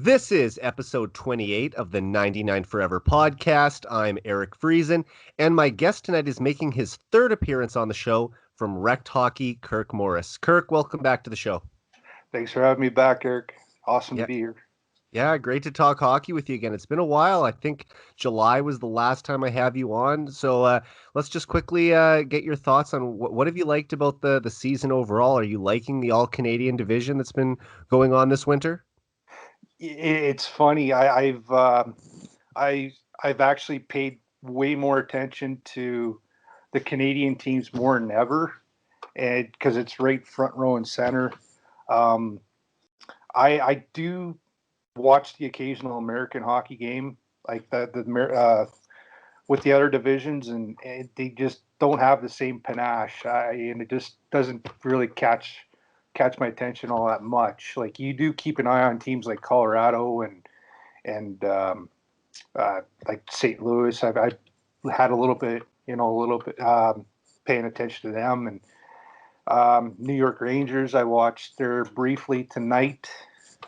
This is episode 28 of the 99 Forever podcast. I'm Eric Friesen, and my guest tonight is making his third appearance on the show from Rect Hockey, Kirk Morris. Kirk, welcome back to the show. Thanks for having me back, Eric. Awesome to be here. Yeah, great to talk hockey with you again. It's been a while. I think July was the last time I have you on. So let's just quickly get your thoughts on what have you liked about the season overall? Are you liking the All-Canadian division that's been going on this winter? It's funny. I've actually paid way more attention to the Canadian teams more than ever, and because it's right front row and center. Um, I do watch the occasional American hockey game, like with the other divisions, and they just don't have the same panache, and it just doesn't really catch my attention all that much. Like you do keep an eye on teams like Colorado and like St. Louis. I've had a little bit paying attention to them, and New York Rangers. I watched there briefly tonight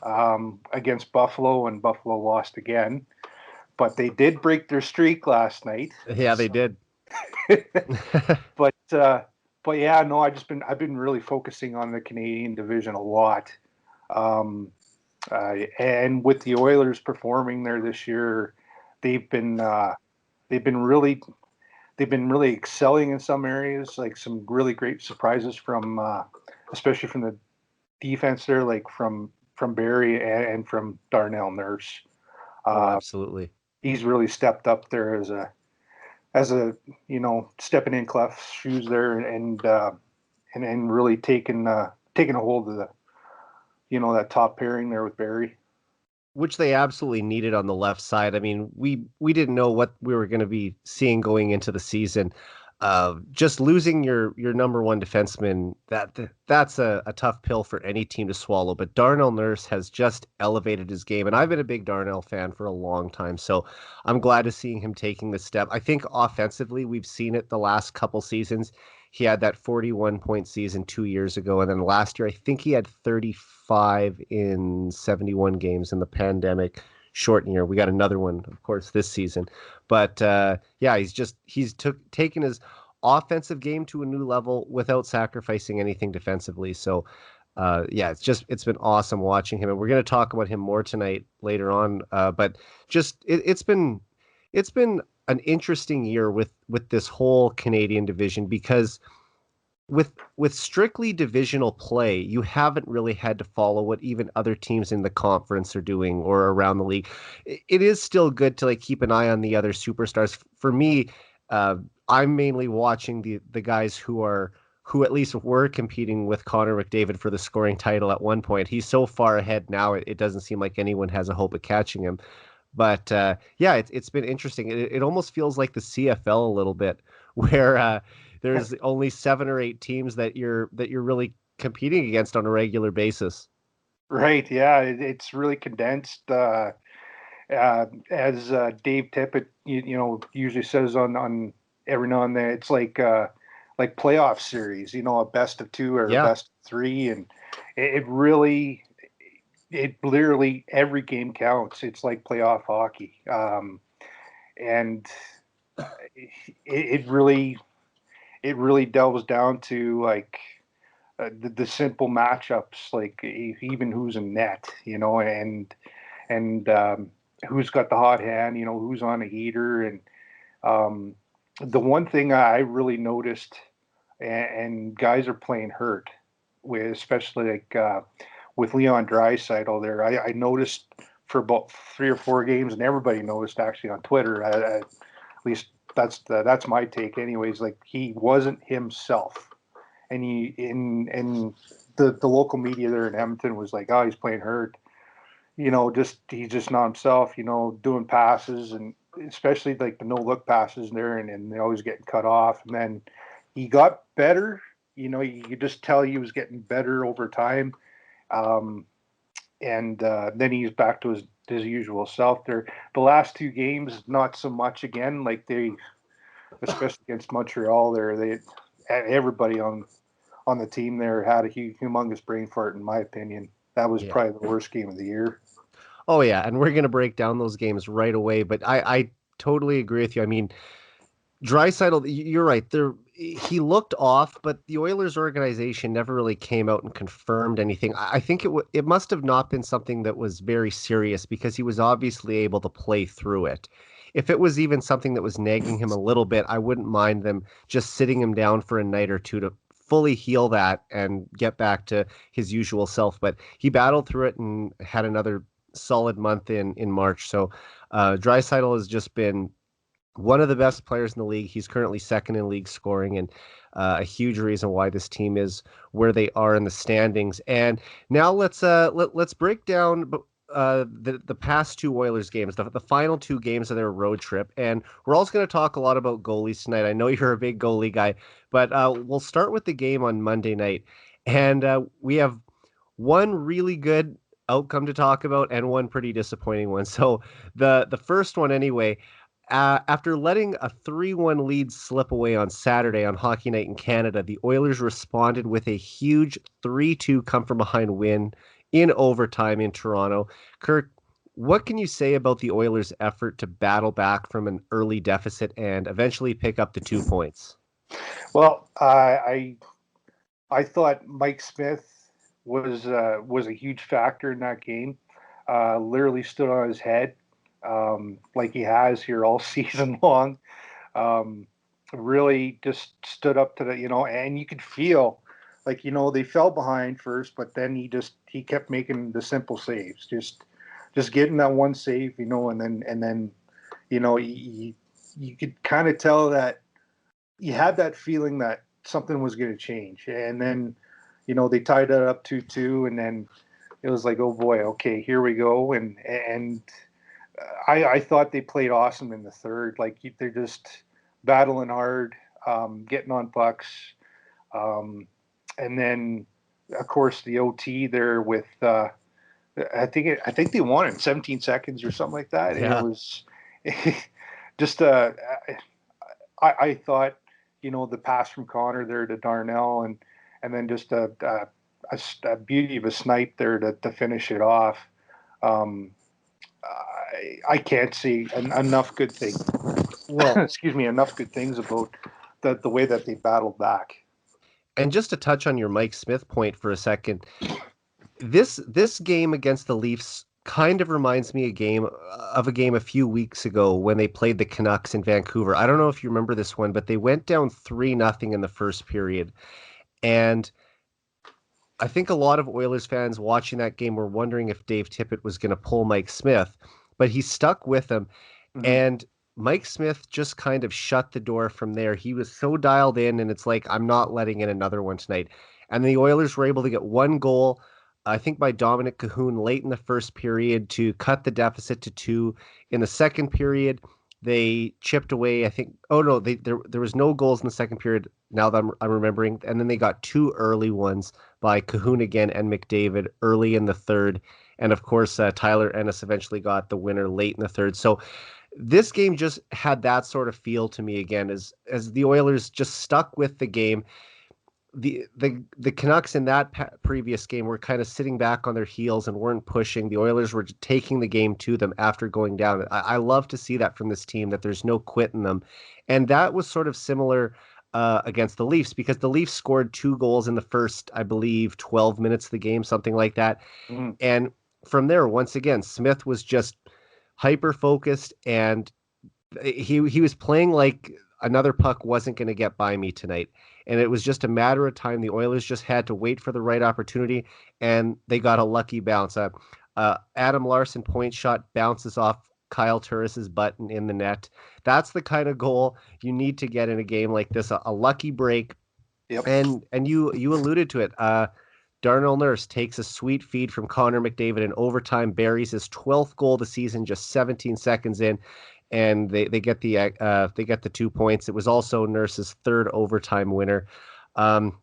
against Buffalo, and Buffalo lost again. But they did break their streak last night. Yeah, they did. but yeah, no, I've been really focusing on the Canadian division a lot, and with the Oilers performing there this year, they've been uh, they've been really they've been really excelling in some areas, like some really great surprises from especially from the defense there, like from Barry and from Darnell Nurse. Oh, Uh, absolutely. he's really stepped up there as a stepping in Clef's shoes there and really taking a hold of the that top pairing there with Barry. Which they absolutely needed on the left side. I mean, we didn't know what we were going to be seeing going into the season. Just losing your number one defenseman, that's a tough pill for any team to swallow. But Darnell Nurse has just elevated his game, and I've been a big Darnell fan for a long time. So I'm glad to seeing him taking this step. I think offensively, we've seen it the last couple seasons. He had that 41-point season 2 years ago, and then last year I think he had 35 in 71 games in the pandemic shortened year. We got another one, of course, this season. But yeah, he's taken his offensive game to a new level without sacrificing anything defensively. So yeah, it's been awesome watching him, and we're going to talk about him more tonight later on. But it's been an interesting year with this whole Canadian division because with strictly divisional play, you haven't really had to follow what even other teams in the conference are doing or around the league. It is still good to like keep an eye on the other superstars. For me, uh, I'm mainly watching the guys who at least were competing with Connor McDavid for the scoring title at one point. He's so far ahead now, it doesn't seem like anyone has a hope of catching him. But yeah, it's been interesting. It almost feels like the CFL a little bit, where there's only 7 or 8 teams that you're really competing against on a regular basis. Right. Yeah. It's really condensed. As Dave Tippett, usually says on every now and then, it's like playoff series. A best of two or a Yeah, best of three, and it really, it literally every game counts. It's like playoff hockey, and it really delves down to like the simple matchups, like even who's in net, and who's got the hot hand, who's on a heater. And the one thing I really noticed, and guys are playing hurt, with especially like with Leon Draisaitl there. I noticed for about 3 or 4 games, and everybody noticed actually on Twitter. At least that's my take, anyways. Like he wasn't himself, and the local media there in Edmonton was like, "Oh, he's playing hurt." Just he's just not himself, doing passes, and especially like the no look passes there, and they always getting cut off. And then he got better, you could just tell he was getting better over time. Um, and then he's back to his usual self there. The last 2 games, not so much again, like especially against Montreal there, everybody on the team there had a humongous brain fart, in my opinion. That was yeah. probably the worst game of the year. Oh yeah, and we're gonna break down those games right away. But I totally agree with you. I mean, Draisaitl, you're right. He looked off, but the Oilers organization never really came out and confirmed anything. I think it must have not been something that was very serious because he was obviously able to play through it. If it was even something that was nagging him a little bit, I wouldn't mind them just sitting him down for a night or two to fully heal that and get back to his usual self. But he battled through it and had another solid month in March. So Draisaitl has just been one of the best players in the league. He's currently second in league scoring, and a huge reason why this team is where they are in the standings. And now let's break down the past two Oilers games, the final two games of their road trip. And we're also going to talk a lot about goalies tonight. I know you're a big goalie guy, but we'll start with the game on Monday night, and we have one really good outcome to talk about and one pretty disappointing one. So the first one anyway. After letting a 3-1 lead slip away on Saturday on Hockey Night in Canada, the Oilers responded with a huge 3-2 come-from-behind win in overtime in Toronto. Kirk, what can you say about the Oilers' effort to battle back from an early deficit and eventually pick up the 2 points? Well, I thought Mike Smith was a huge factor in that game. Literally stood on his head, like he has here all season long. Really just stood up to and you could feel like, they fell behind first, but then he kept making the simple saves, just getting that one save, and then, you could kind of tell that you had that feeling that something was going to change. And then, they tied it up 2-2, and then it was like, oh boy, okay, here we go. And I thought they played awesome in the third. Like, they're just battling hard, getting on pucks. And then, of course, the OT there with I think they won in 17 seconds or something like that. And it Yeah. was just I thought, the pass from Connor there to Darnell, and then just a beauty of a snipe there to finish it off. Um, I can't see enough good things. Well, Excuse me, enough good things about the way that they battled back. and just to touch on your Mike Smith point for a second, this game against the Leafs kind of reminds me of a game a few weeks ago when they played the Canucks in Vancouver. I don't know if you remember this one, but they went down 3-0 in the first period. And I think a lot of Oilers fans watching that game were wondering if Dave Tippett was going to pull Mike Smith, but he stuck with him. Mm-hmm. And Mike Smith just kind of shut the door from there. He was so dialed in, and it's like, I'm not letting in another one tonight. And the Oilers were able to get one goal, I think by Dominic Cahoon late in the first period to cut the deficit to 2. In the second period, they chipped away. I think. Oh no, there was no goals in the second period. Now that I'm remembering, and then they got 2 early ones by Cahoon again and McDavid early in the third, and of course Tyler Ennis eventually got the winner late in the third. So this game just had that sort of feel to me again, as the Oilers just stuck with the game. The Canucks in that previous game were kind of sitting back on their heels and weren't pushing. The Oilers were taking the game to them after going down. I love to see that from this team, that there's no quit in them. And that was sort of similar against the Leafs, because the Leafs scored 2 goals in the first, I believe, 12 minutes of the game, something like that. Mm-hmm. And from there, once again, Smith was just hyper focused, and he was playing like another puck wasn't going to get by me tonight. And it was just a matter of time. The Oilers just had to wait for the right opportunity, and they got a lucky bounce. Adam Larson point shot bounces off Kyle Turris's button in the net. That's the kind of goal you need to get in a game like this, a lucky break. Yep. And you alluded to it. Darnell Nurse takes a sweet feed from Connor McDavid in overtime, buries his 12th goal of the season just 17 seconds in, and they get the 2 points. It was also Nurse's third overtime winner.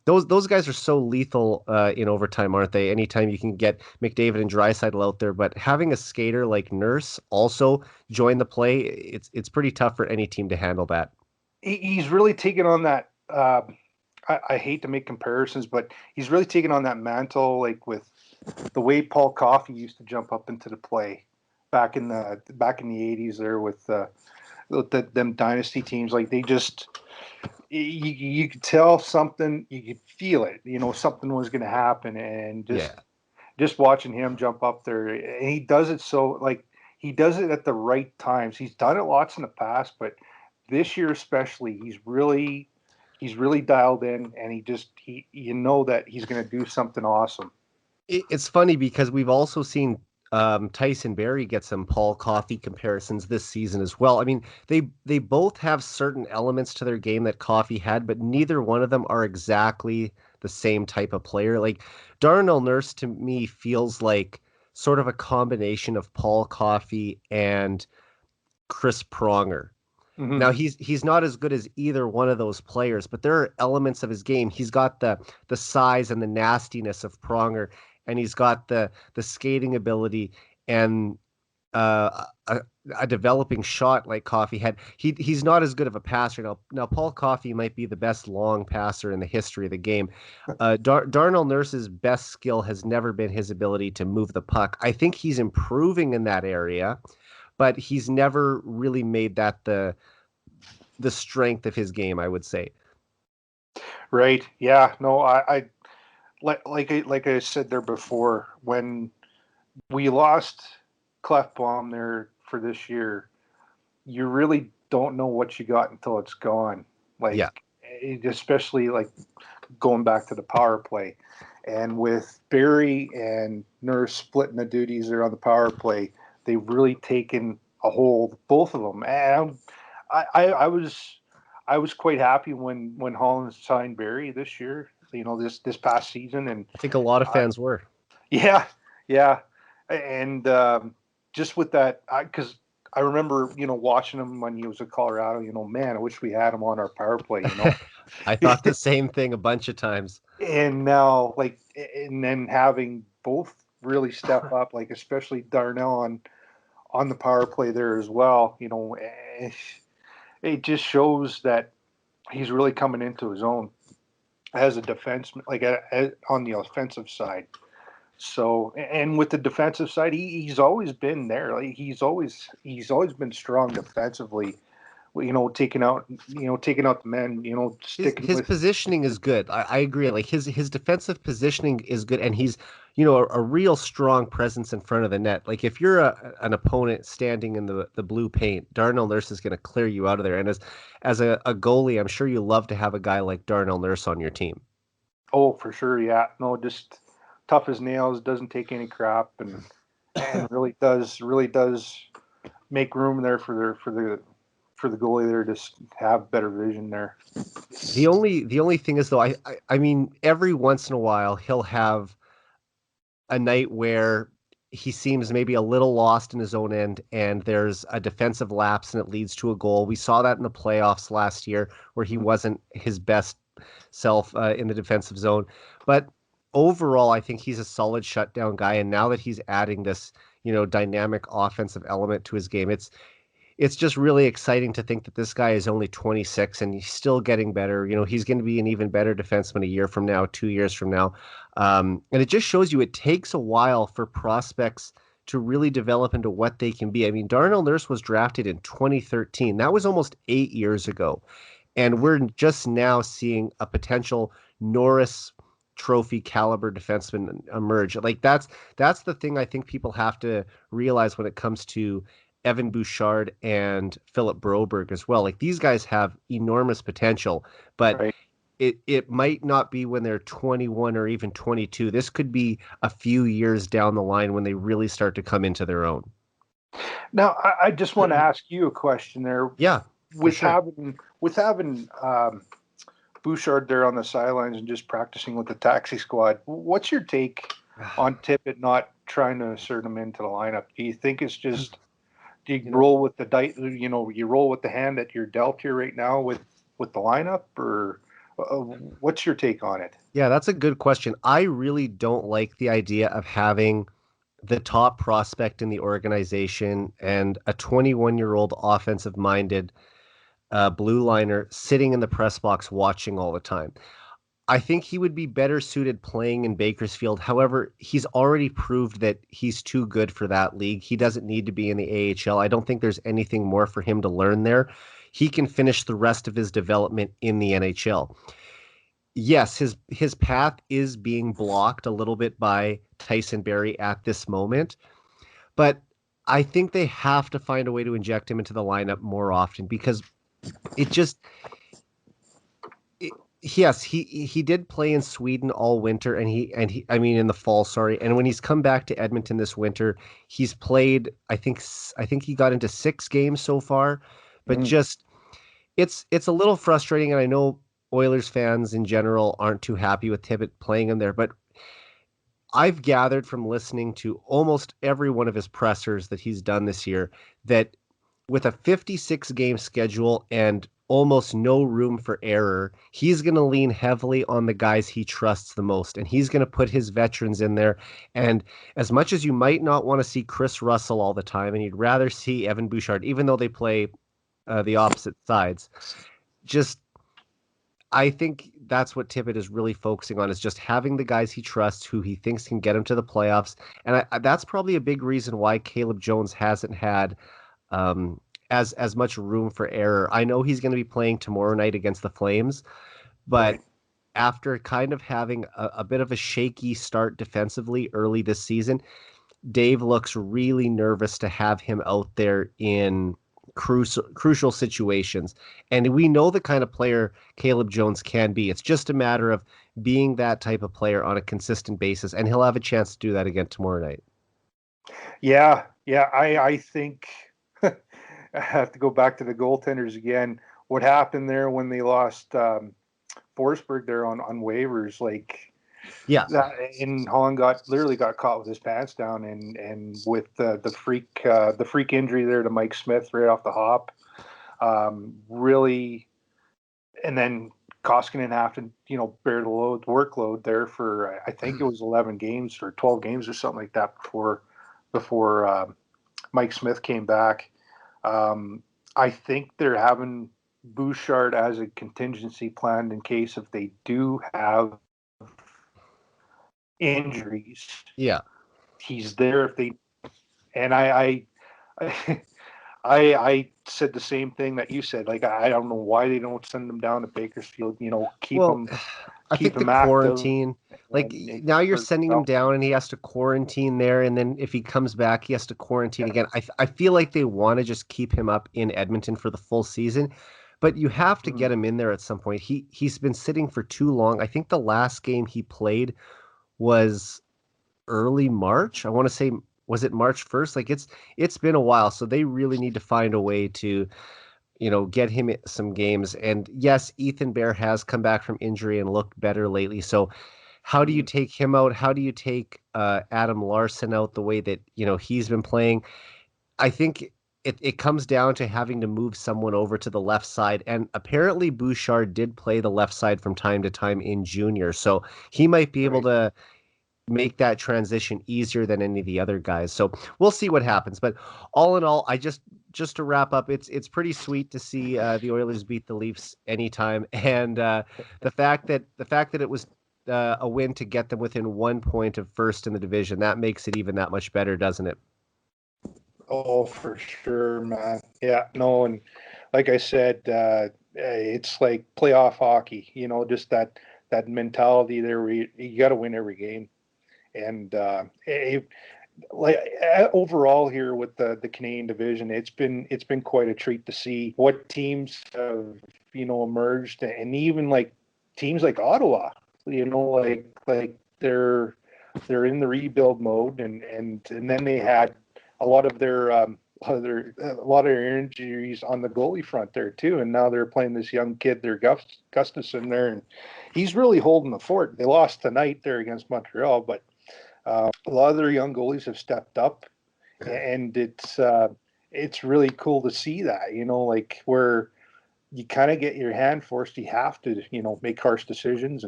Those guys are so lethal in overtime, aren't they? Anytime you can get McDavid and Draisaitl out there, but having a skater like Nurse also join the play, it's pretty tough for any team to handle that. He's really taken on that. I hate to make comparisons, but he's really taken on that mantle, like with the way Paul Coffey used to jump up into the play. back in the 80s there with them dynasty teams. Like they just you could tell something, you could feel it. Something was going to happen, and Yeah. just watching him jump up there, and he does it so like he does it at the right times. He's done it lots in the past, but this year especially, he's really dialed in, and he you know that he's going to do something awesome. It's funny because we've also seen Tyson Barrie get some Paul Coffey comparisons this season as well. I mean, they both have certain elements to their game that Coffey had, but neither one of them are exactly the same type of player. Like Darnell Nurse to me feels like sort of a combination of Paul Coffey and Chris Pronger. Mm-hmm. Now he's not as good as either one of those players, but there are elements of his game. He's got the size and the nastiness of Pronger, and he's got the skating ability and a developing shot like Coffey had. He's not as good of a passer now. Now Paul Coffey might be the best long passer in the history of the game. Darnell Nurse's best skill has never been his ability to move the puck. I think he's improving in that area, but he's never really made that the strength of his game, I would say. Right? Yeah. No, I like I said there before, when we lost Clefbaum there for this year, you really don't know what you got until it's gone. Like, Yeah. especially like going back to the power play, and with Barrie and Nurse splitting the duties there on the power play, they've really taken a hold, both of them. And I was quite happy when Holland signed Barrie this year. This past season, and I think a lot of uh, fans were. yeah, yeah, and just with that, because I remember watching him when he was at Colorado. Man, I wish we had him on our power play. I thought the same thing a bunch of times. And now, like, and then having both really step up, like especially Darnell on the power play there as well. It just shows that he's really coming into his own as a defenseman, like on the offensive side. So, and with the defensive side, he's always been there. Like he's always been strong defensively. Taking out the men. His Sticking his with. positioning is good. I agree. Like his defensive positioning is good, and he's a real strong presence in front of the net. Like if you're an opponent standing in the blue paint, Darnell Nurse is going to clear you out of there. And as a goalie, I'm sure you love to have a guy like Darnell Nurse on your team. Oh, for sure, yeah. No, just tough as nails. Doesn't take any crap, and really does make room there for the goalie there to have better vision there. The only thing is though, I mean, every once in a while he'll have a night where he seems maybe a little lost in his own end and there's a defensive lapse and it leads to a goal. We saw that in the playoffs last year where he wasn't his best self in the defensive zone. But overall, I think he's a solid shutdown guy. And now that he's adding this, dynamic offensive element to his game, it's just really exciting to think that this guy is only 26 and he's still getting better. He's going to be an even better defenseman a year from now, 2 years from now. And it just shows you it takes a while for prospects to really develop into what they can be. I mean, Darnell Nurse was drafted in 2013. That was almost 8 years ago. And we're just now seeing a potential Norris Trophy caliber defenseman emerge. Like that's the thing I think people have to realize when it comes to Evan Bouchard and Philip Broberg as well. Like these guys have enormous potential, but Right it might not be when they're 21 or even 22. This could be a few years down the line when they really start to come into their own. now, I just want to ask you a question there. Yeah, for With sure. having Bouchard there on the sidelines and just practicing with the taxi squad, what's your take on Tippett not trying to insert him into the lineup? Do you think it's just do you roll with the you roll with the hand that you're dealt here right now with the lineup, or what's your take on it? Yeah, that's a good question. I really don't like the idea of having the top prospect in the organization and a 21-year-old offensive minded blue liner sitting in the press box watching all the time. I think he would be better suited playing in Bakersfield. However, he's already proved that he's too good for that league. He doesn't need to be in the AHL. I don't think there's anything more for him to learn there. He can finish the rest of his development in the NHL. Yes, his path is being blocked a little bit by Tyson Barrie at this moment, but I think they have to find a way to inject him into the lineup more often because it just it, yes, he did play in Sweden all winter and he I mean in the fall, sorry. And when he's come back to Edmonton this winter, he's played I think he got into 6 games so far, but Mm. just it's a little frustrating and I know Oilers fans in general aren't too happy with Tippett playing him there, but I've gathered from listening to almost every one of his pressers that he's done this year that with a 56 game schedule and almost no room for error, he's going to lean heavily on the guys he trusts the most. And he's going to put his veterans in there. And as much as you might not want to see Chris Russell all the time, and you'd rather see Evan Bouchard, even though they play the opposite sides, just I think that's what Tippett is really focusing on is just having the guys he trusts who he thinks can get him to the playoffs. And that's probably a big reason why Caleb Jones hasn't had um, as much room for error. I know he's going to be playing tomorrow night against the Flames, but Right. after kind of having a bit of a shaky start defensively early this season, Dave looks really nervous to have him out there in crucial situations. And we know the kind of player Caleb Jones can be. It's just a matter of being that type of player on a consistent basis, and he'll have a chance to do that again tomorrow night. Yeah. I think I have to go back to the goaltenders again. What happened there when they lost Forsberg there on waivers? Like Yeah. that, and Holland literally got caught with his pants down, and with the freak injury there to Mike Smith right off the hop, really, and then Koskinen have to bear the workload there for I think it was 11 games or 12 games or something like that before Mike Smith came back. I think they're having Bouchard as a contingency plan in case if they do have injuries. Yeah. He's there if they. And I, I said the same thing that you said. Like I don't know why they don't send him down to Bakersfield. Well, I Keep think the him active. quarantine, like And now you're for sending him down and he has to quarantine there. And then if he comes back, he has to quarantine again. I feel like they want to just keep him up in Edmonton for the full season, but you have to get him in there at some point. He's been sitting for too long. I think the last game he played was early March. I want to say, was it March 1st? Like it's been a while. So they really need to find a way to get him some games. And yes, Ethan Bear has come back from injury and looked better lately. So how do you take him out? How do you take Adam Larson out the way that, he's been playing? I think it comes down to having to move someone over to the left side. And apparently Bouchard did play the left side from time to time in junior. So he might be able right. to make that transition easier than any of the other guys. So we'll see what happens. But all in all, just to wrap up, it's pretty sweet to see the Oilers beat the Leafs anytime, and the fact that it was a win to get them within 1 point of first in the division, that makes it even that much better, doesn't it? Oh, for sure, man. Yeah, no, and like I said, it's like playoff hockey. Just that mentality there where you got to win every game. And like overall here with the Canadian division, it's been quite a treat to see what teams have emerged, and even like teams like Ottawa, like they're in the rebuild mode, and then they had a lot of their injuries on the goalie front there too, and now they're playing this young kid there, Gustafson there, and he's really holding the fort. They lost tonight there against Montreal, but a lot of their young goalies have stepped up, and it's really cool to see that. Like where you kind of get your hand forced, you have to make harsh decisions,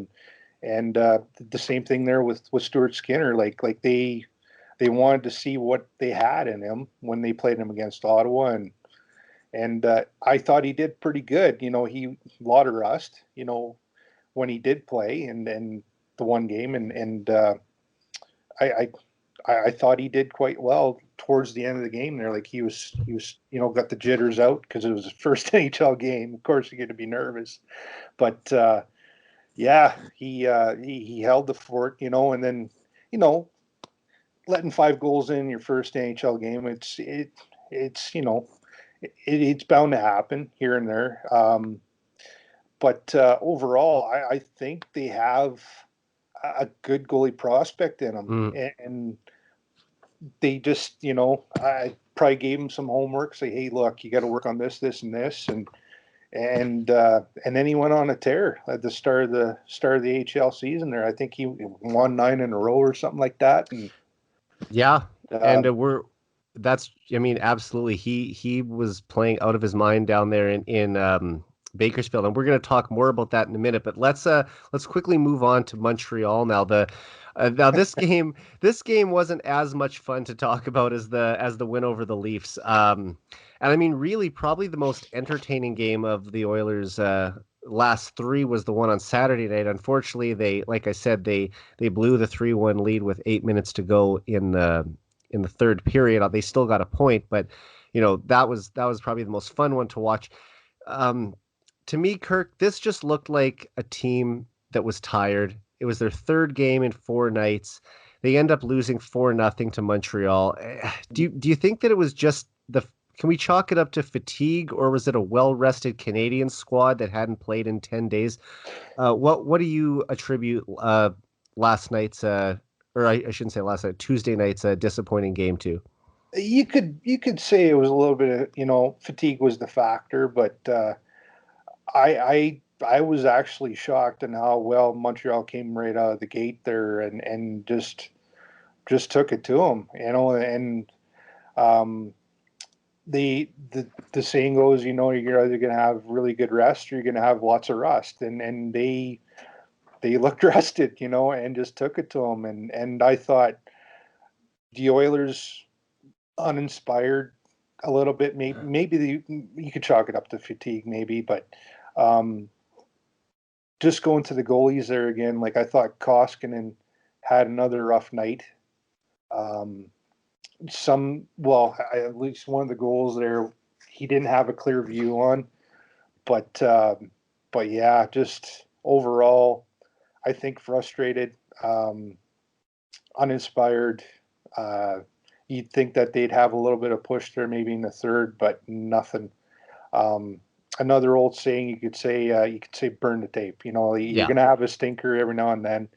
and the same thing there with Stuart Skinner. Like they wanted to see what they had in him when they played him against Ottawa, and I thought he did pretty good. He a lot of rust. when he did play and the one game, and I thought he did quite well towards the end of the game there. Like he was got the jitters out because it was his first NHL game. Of course, you're going to be nervous, but yeah, he held the fort, and then letting 5 goals in your first NHL game, it's bound to happen here and there. But overall, I think they have a good goalie prospect in them, and they just, I probably gave him some homework. Say, hey, look, you got to work on this, this, and this, and then he went on a tear at the start of the AHL season. There, I think he won 9 in a row or something like that. And yeah, and absolutely. He was playing out of his mind down there in Bakersfield, and we're going to talk more about that in a minute. But let's quickly move on to Montreal now. Now this game wasn't as much fun to talk about as the win over the Leafs. And I mean, really, probably the most entertaining game of the Oilers' last 3 was the one on Saturday night. Unfortunately, like I said, they blew the 3-1 lead with 8 minutes to go in the third period. They still got a point, but that was probably the most fun one to watch. To me, Kirk, this just looked like a team that was tired. It was their 3rd game in 4 nights. They end up losing 4-0 to Montreal. Do you think that it was just can we chalk it up to fatigue, or was it a well-rested Canadian squad that hadn't played in 10 days? What do you attribute last night's, or I shouldn't say last night, Tuesday night's disappointing game to? You could say it was a little bit of, fatigue was the factor, but I was actually shocked in how well Montreal came right out of the gate there and just took it to them, and the saying goes, you're either going to have really good rest or you're going to have lots of rust, and they looked rested, and just took it to them, and I thought the Oilers uninspired a little bit, maybe you could chalk it up to fatigue maybe, but just going to the goalies there again, like I thought Koskinen had another rough night. At least one of the goals there, he didn't have a clear view on, but yeah, just overall, I think frustrated, uninspired. You'd think that they'd have a little bit of push there, maybe in the third, but nothing. Another old saying you could say burn the tape. You're going to have a stinker every now and then,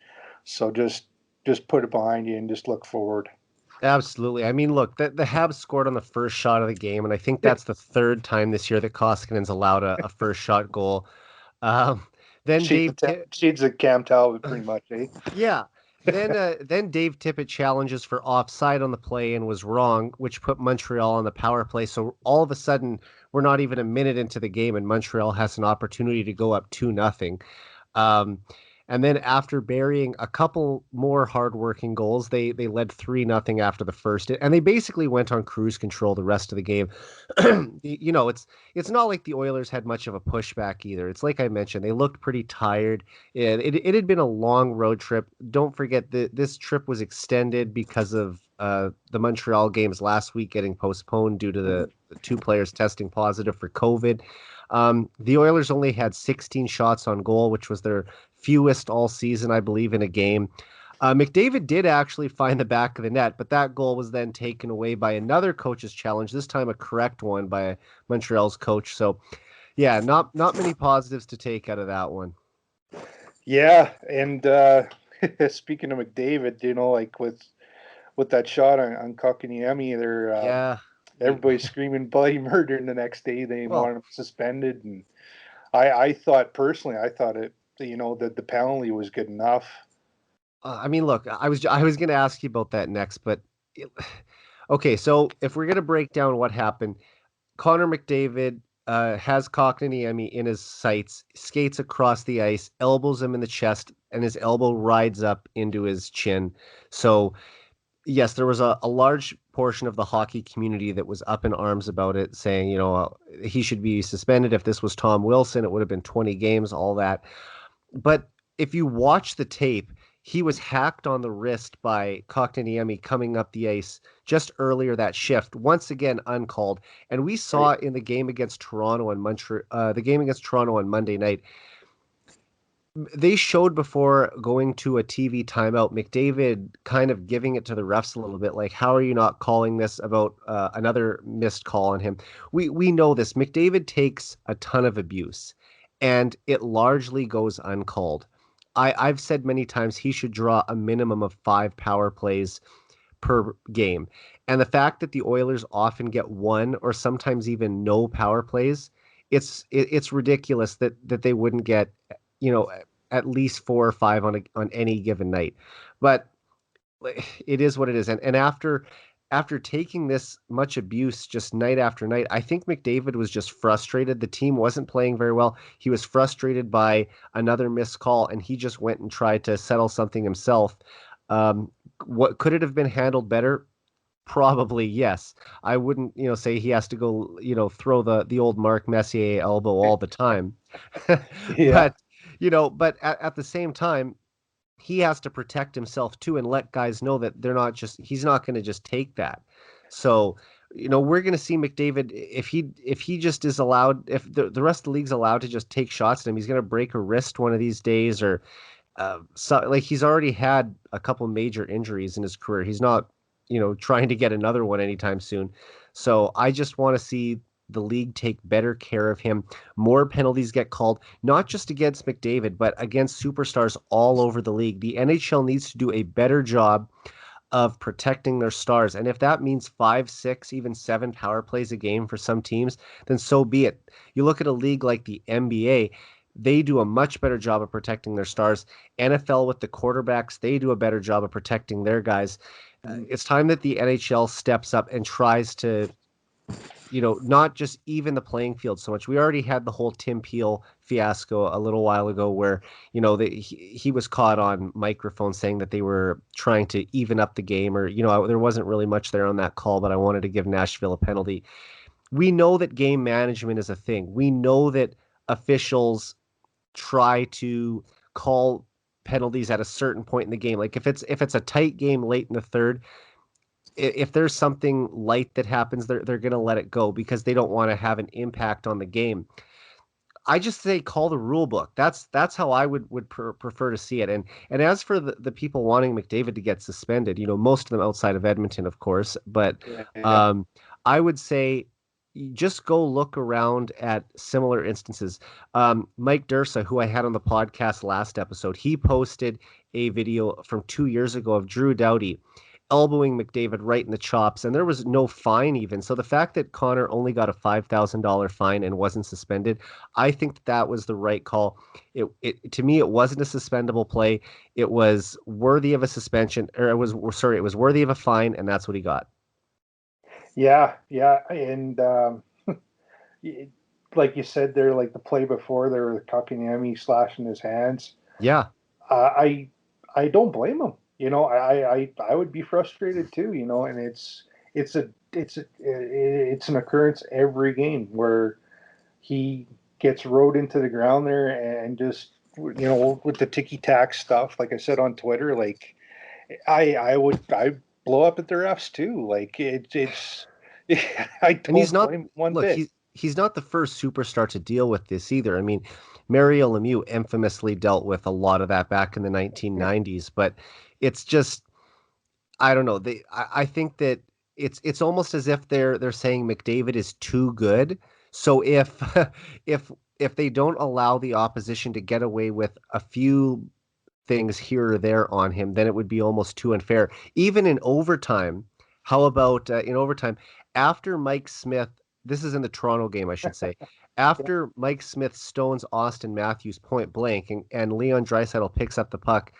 so just put it behind you and just look forward. Absolutely. I mean, look, the Habs scored on the first shot of the game, and I think that's the 3rd time this year that Koskinen's allowed a first shot goal. Then Shades of Cam Talbot, pretty much, eh? Yeah. Then Dave Tippett challenges for offside on the play and was wrong, which put Montreal on the power play. So all of a sudden, we're not even a minute into the game, and Montreal has an opportunity to go up 2-0. And then after burying a couple more hardworking goals, they led 3-0 after the first, and they basically went on cruise control the rest of the game. It's not like the Oilers had much of a pushback either. It's like I mentioned, they looked pretty tired. It had been a long road trip. Don't forget that this trip was extended because of the Montreal games last week getting postponed due to the 2 players testing positive for COVID. The Oilers only had 16 shots on goal, which was their fewest all season, I believe, in a game. McDavid did actually find the back of the net, but that goal was then taken away by another coach's challenge, this time a correct one by Montreal's coach. So, yeah, not many positives to take out of that one. Yeah, and speaking of McDavid, like with that shot on Kotkaniemi there, everybody's screaming bloody murder, and the next day they want him suspended. And I thought personally, that the penalty was good enough. I mean, look, I was going to ask you about that next, but okay. So if we're going to break down what happened, Connor McDavid has Kotkaniemi in his sights, skates across the ice, elbows him in the chest, and his elbow rides up into his chin. So yes, there was a large portion of the hockey community that was up in arms about it, saying, he should be suspended. If this was Tom Wilson, it would have been 20 games, all that. But if you watch the tape, he was hacked on the wrist by Kotkaniemi coming up the ice just earlier that shift, once again uncalled. And we saw Right. in the game against Toronto on the game against Toronto on Monday night, they showed before going to a TV timeout, McDavid kind of giving it to the refs a little bit, like, how are you not calling this about another missed call on him? We know this. McDavid takes a ton of abuse, and it largely goes uncalled. I've said many times he should draw a minimum of 5 power plays per game. And the fact that the Oilers often get one or sometimes even no power plays, it's ridiculous that they wouldn't get, you know, at least 4 or 5 on any given night. But it is what it is. And after taking this much abuse just night after night, I think McDavid was just frustrated. The team wasn't playing very well. He was frustrated by another missed call, and he just went and tried to settle something himself. What could it have been handled better? Probably yes. I wouldn't, say he has to go, throw the old Mark Messier elbow all the time. Yeah. But, but at the same time, he has to protect himself too and let guys know that he's not going to just take that. So, we're going to see McDavid if he just is allowed, if the rest of the league's allowed to just take shots at him, he's going to break a wrist one of these days, or like he's already had a couple major injuries in his career. He's not, trying to get another one anytime soon. So I just want to see the league take better care of him. More penalties get called, not just against McDavid, but against superstars all over the league. The NHL needs to do a better job of protecting their stars. And if that means 5, 6, even 7 power plays a game for some teams, then so be it. You look at a league like the NBA, they do a much better job of protecting their stars. NFL with the quarterbacks, they do a better job of protecting their guys. It's time that the NHL steps up and tries to, not just even the playing field so much. We already had the whole Tim Peel fiasco a little while ago where, he was caught on microphone saying that they were trying to even up the game, or, there wasn't really much there on that call, but I wanted to give Nashville a penalty. We know that game management is a thing. We know that officials try to call penalties at a certain point in the game. Like if it's a tight game late in the third, if there's something light that happens, they're going to let it go because they don't want to have an impact on the game. I just say call the rule book. That's how I would prefer to see it. And as for the people wanting McDavid to get suspended, most of them outside of Edmonton, of course, but Yeah. I would say just go look around at similar instances. Mike Dursa, who I had on the podcast last episode, he posted a video from 2 years ago of Drew Doughty elbowing McDavid right in the chops, and there was no fine even. So the fact that Connor only got a $5,000 fine and wasn't suspended, I think that was the right call. It to me, it wasn't a suspendable play. It was worthy of a suspension, or it was worthy of a fine, and that's what he got. Yeah. Yeah. And like you said there, like the play before there, with Kotkaniemi slashing his hands. Yeah. I I don't blame him. I would be frustrated too. And it's an occurrence every game where he gets rode into the ground there and just with the ticky tack stuff. Like I said on Twitter, like I blow up at the refs too. Like it's I And he's don't not blame one look, bit. he's not the first superstar to deal with this either. I mean, Mario Lemieux infamously dealt with a lot of that back in the Yeah. 1990s, but it's just I don't know. I think that it's almost as if they're saying McDavid is too good. So if if if they don't allow the opposition to get away with a few things here or there on him, then it would be almost too unfair. Even in overtime, how about in overtime after Mike Smith? This is in the Toronto game, I should say. After Mike Smith stones Austin Matthews point blank, and Leon Draisaitl picks up the puck,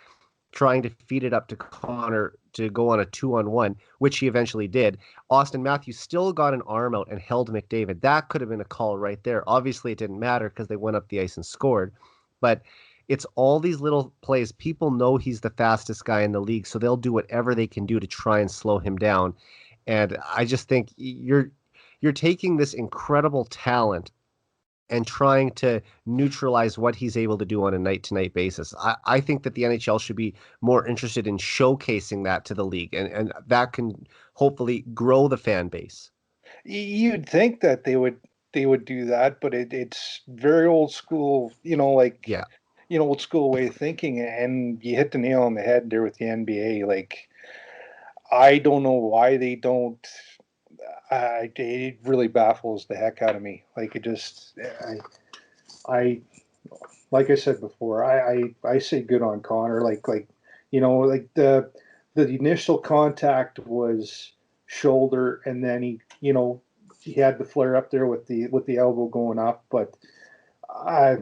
trying to feed it up to Connor to go on a 2-on-1, which he eventually did. Austin Matthews still got an arm out and held McDavid. That could have been a call right there. Obviously, it didn't matter because they went up the ice and scored. But it's all these little plays. People know he's the fastest guy in the league, so they'll do whatever they can do to try and slow him down. And I just think you're taking this incredible talent and trying to neutralize what he's able to do on a night-to-night basis. I think that the NHL should be more interested in showcasing that to the league, and that can hopefully grow the fan base. You'd think that they would do that, but it's very old school, like Yeah. old school way of thinking. And you hit the nail on the head there with the NBA. Like, I don't know why they don't. It really baffles the heck out of me. Like, it just, I like I said before, I say good on Connor. Like the initial contact was shoulder, and then he had the flare up there with the elbow going up. But I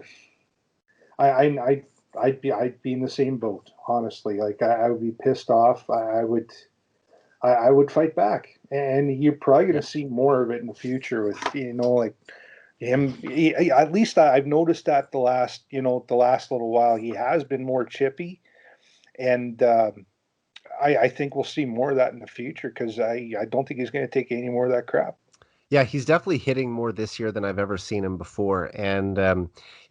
I'd be in the same boat, honestly. Like, I would be pissed off. I would fight back, and you're probably going Yeah. to see more of it in the future with like him. At least I've noticed that the last little while he has been more chippy, and I think we'll see more of that in the future because I don't think he's going to take any more of that crap. Yeah, he's definitely hitting more this year than I've ever seen him before. And,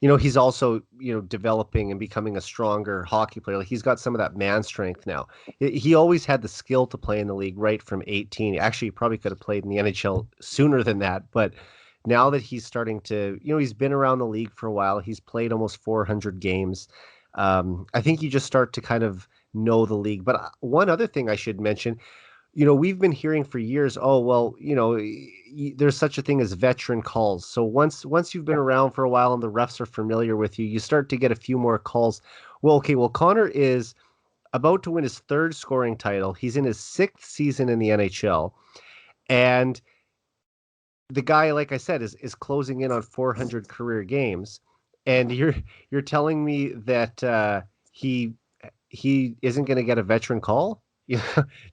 he's also, developing and becoming a stronger hockey player. Like, he's got some of that man strength now. He always had the skill to play in the league right from 18. Actually, he probably could have played in the NHL sooner than that. But now that he's starting to, he's been around the league for a while, he's played almost 400 games. I think you just start to kind of know the league. But one other thing I should mention, we've been hearing for years, oh, well, there's such a thing as veteran calls. So once you've been around for a while and the refs are familiar with you, you start to get a few more calls. Well, okay, well, Connor is about to win his third scoring title. He's in his sixth season in the NHL. And the guy, like I said, is closing in on 400 career games. And you're telling me that he isn't going to get a veteran call? Yeah.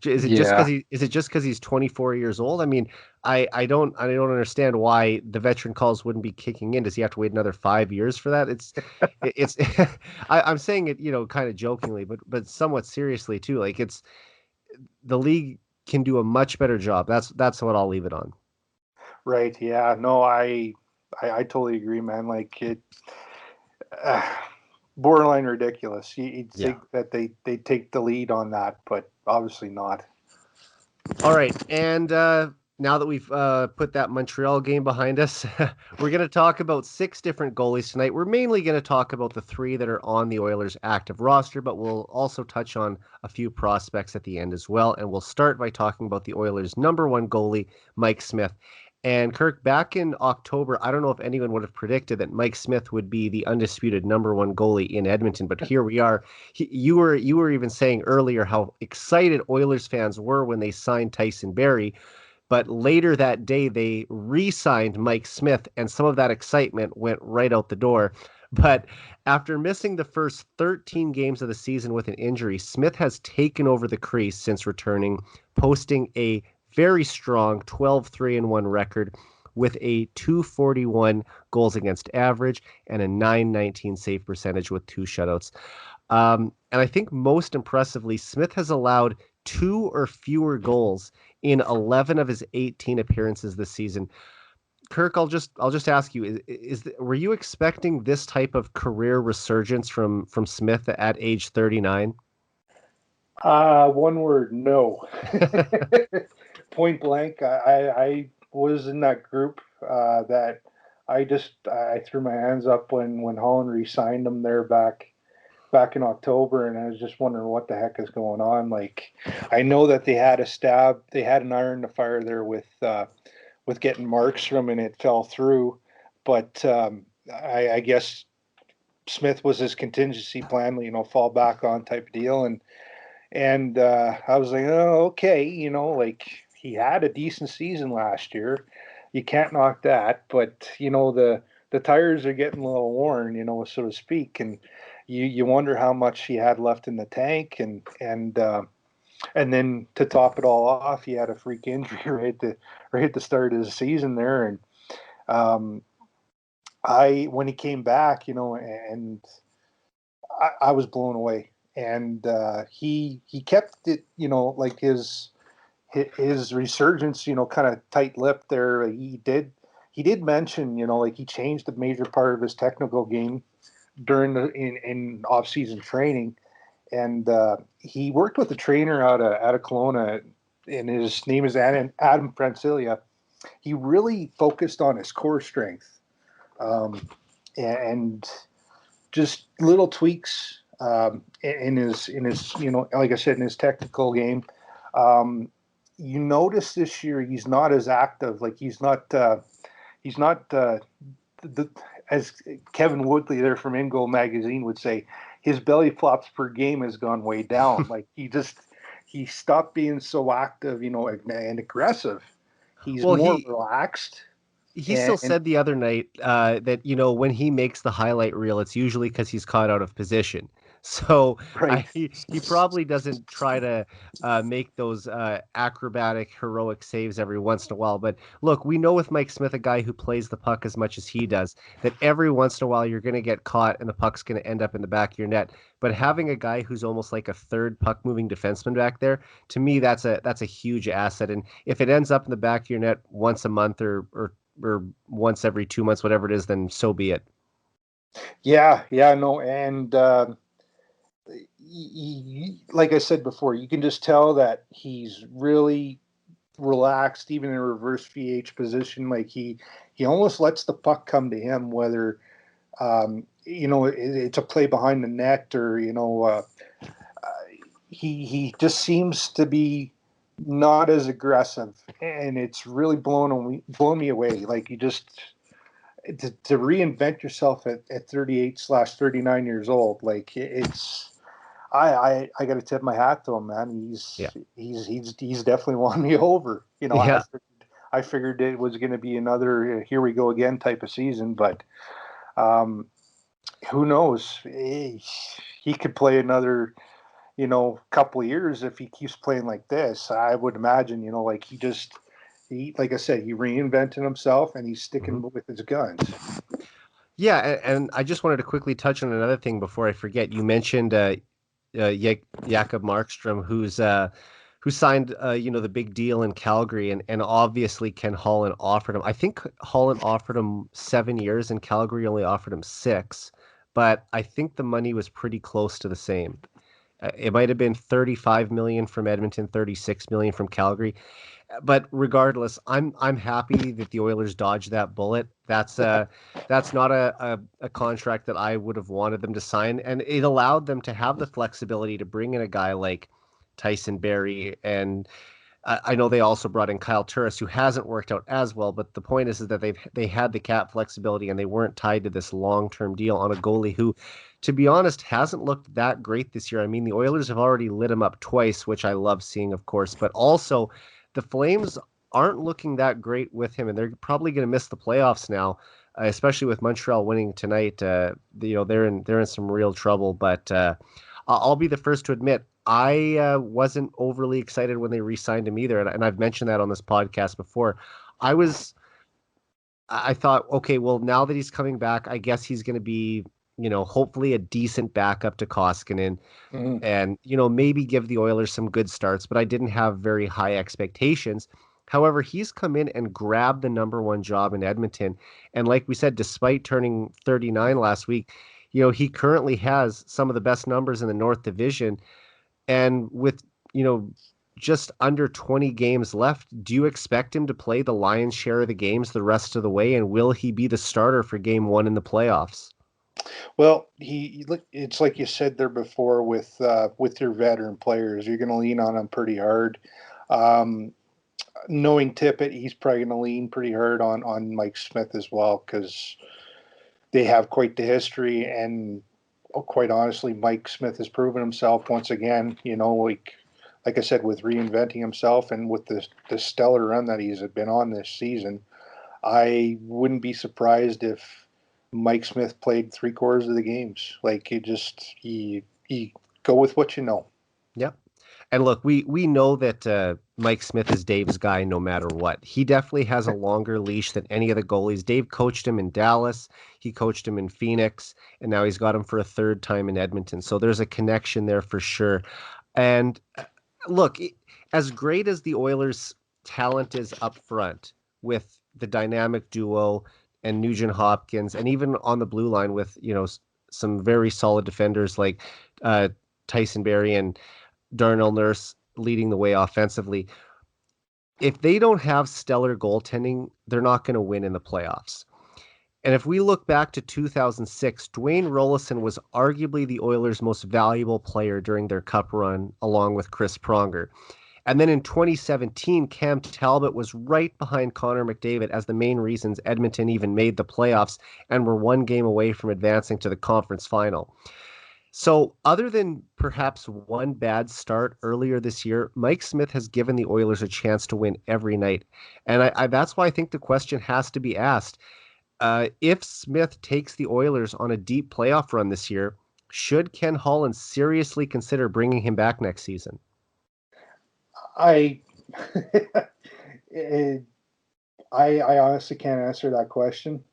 Yeah. Is it just because he's 24 years old? I mean, I don't understand why the veteran calls wouldn't be kicking in. Does he have to wait another 5 years for that? It's I'm saying it, kind of jokingly, but somewhat seriously too. Like, it's the league can do a much better job. That's what I'll leave it on. Right. Yeah. No, I totally agree, man. Like, uh, borderline ridiculous. You'd Yeah. think that they take the lead on that, but obviously not. All right, and now that we've put that Montreal game behind us, we're going to talk about six different goalies tonight. We're mainly going to talk about the three that are on the Oilers' active roster, but we'll also touch on a few prospects at the end as well. And we'll start by talking about the Oilers' number one goalie, Mike Smith. And Kirk, back in October, I don't know if anyone would have predicted that Mike Smith would be the undisputed number one goalie in Edmonton, but here we are. You were even saying earlier how excited Oilers fans were when they signed Tyson Barrie, but later that day they re-signed Mike Smith, and some of that excitement went right out the door. But after missing the first 13 games of the season with an injury, Smith has taken over the crease since returning, posting a very strong 12-3-1 record with a 241 goals against average and a 919 save percentage with two shutouts. And I think most impressively, Smith has allowed two or fewer goals in 11 of his 18 appearances this season. Kirk, I'll just ask you: were you expecting this type of career resurgence from Smith at age 39? One word, no. Point blank. I was in that group that I threw my hands up when Holland re-signed him there back in October, and I was just wondering what the heck is going on. Like, I know that they had an iron to fire there with getting Markstrom, and it fell through, but I guess Smith was his contingency plan, fall back on type of deal, and I was like, oh, okay, like, he had a decent season last year. You can't knock that, but the tires are getting a little worn, so to speak, and you wonder how much he had left in the tank, and then to top it all off, he had a freak injury right at the start of the season there, and I when he came back, and I was blown away, and he kept it, like his resurgence, kind of tight-lipped there. he did mention, like he changed a major part of his technical game during in off-season training, and he worked with a trainer out of Kelowna, and his name is Adam Francilia. He really focused on his core strength, and just little tweaks in his like I said, in his technical game. You notice this year he's not as active. Like he's not as Kevin Woodley there from In Goal Magazine would say, his belly flops per game has gone way down. Like he stopped being so active, and aggressive. He's Well, more relaxed. he still said the other night that, when he makes the highlight reel, it's usually because he's caught out of position. So right. he probably doesn't try to make those acrobatic, heroic saves every once in a while. But look, we know with Mike Smith, a guy who plays the puck as much as he does, that every once in a while you're going to get caught and the puck's going to end up in the back of your net. But having a guy who's almost like a third puck-moving defenseman back there, to me, that's a huge asset. And if it ends up in the back of your net once a month or once every 2 months, whatever it is, then so be it. Yeah, no, and like I said before, you can just tell that he's really relaxed, even in a reverse VH position. Like he almost lets the puck come to him, whether it's a play behind the net or he just seems to be not as aggressive, and it's really blown me away. Like you just to reinvent yourself at 38/39 years old, like it's. I got to tip my hat to him, man. He's definitely won me over. Yeah. I figured it was going to be another here we go again type of season, but who knows? He could play another, couple of years if he keeps playing like this. I would imagine, like like I said, he reinvented himself and he's sticking with his guns. Yeah, and I just wanted to quickly touch on another thing before I forget. You mentioned Jakob Markstrom, who signed the big deal in Calgary, and obviously Ken Holland offered him. I think Holland offered him 7 years, and Calgary only offered him 6, but I think the money was pretty close to the same. It might have been 35 million from Edmonton, 36 million from Calgary. But regardless, I'm happy that the Oilers dodged that bullet. That's not a contract that I would have wanted them to sign, and it allowed them to have the flexibility to bring in a guy like Tyson Barrie, and I know they also brought in Kyle Turris, who hasn't worked out as well. But the point is that they had the cap flexibility, and they weren't tied to this long-term deal on a goalie who, to be honest, hasn't looked that great this year. I mean, the Oilers have already lit him up twice, which I love seeing, of course, but also the Flames aren't looking that great with him, and they're probably going to miss the playoffs now, especially with Montreal winning tonight. They're in some real trouble. But I'll be the first to admit I wasn't overly excited when they re-signed him either, and I've mentioned that on this podcast before. I thought, okay, well, now that he's coming back, I guess he's going to be, hopefully a decent backup to Koskinen, and, maybe give the Oilers some good starts, but I didn't have very high expectations. However, he's come in and grabbed the number one job in Edmonton. And like we said, despite turning 39 last week, he currently has some of the best numbers in the North Division. And with, just under 20 games left, do you expect him to play the lion's share of the games the rest of the way? And will he be the starter for game one in the playoffs? Well, it's like you said there before with your veteran players, you're going to lean on them pretty hard. Knowing Tippett, he's probably going to lean pretty hard on Mike Smith as well, because they have quite the history. And quite honestly, Mike Smith has proven himself once again, like I said, with reinventing himself and with the stellar run that he's been on this season. I wouldn't be surprised if Mike Smith played 3/4 of the games. Like you go with what you know. Yep. And look, we know that Mike Smith is Dave's guy no matter what. He definitely has a longer leash than any of the goalies. Dave coached him in Dallas. He coached him in Phoenix. And now he's got him for a third time in Edmonton. So there's a connection there for sure. And look, as great as the Oilers' talent is up front with the dynamic duo and Nugent Hopkins, and even on the blue line with, some very solid defenders like uh, Tyson Barrie and Darnell Nurse leading the way offensively. If they don't have stellar goaltending, they're not going to win in the playoffs. And if we look back to 2006, Dwayne Rollison was arguably the Oilers' most valuable player during their cup run, along with Chris Pronger. And then in 2017, Cam Talbot was right behind Connor McDavid as the main reasons Edmonton even made the playoffs and were one game away from advancing to the conference final. So, other than perhaps one bad start earlier this year, Mike Smith has given the Oilers a chance to win every night. And that's why I think the question has to be asked. If Smith takes the Oilers on a deep playoff run this year, should Ken Holland seriously consider bringing him back next season? I I honestly can't answer that question.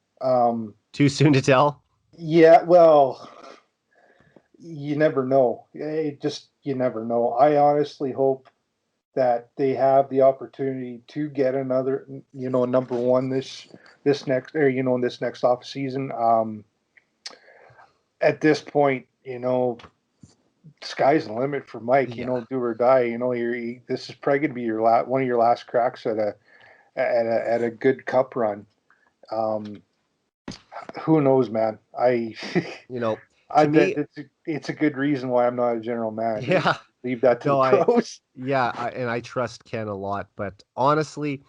Too soon to tell? Yeah, well, you never know. You never know. I honestly hope that they have the opportunity to get another, number one this next, or in this next off season. At this point, sky's the limit for Mike. Yeah. Do or die. This is probably going to be one of your last cracks at a good cup run. Who knows, man? It's a good reason why I'm not a general manager. Yeah. Leave that to the pros. And I trust Ken a lot. But honestly,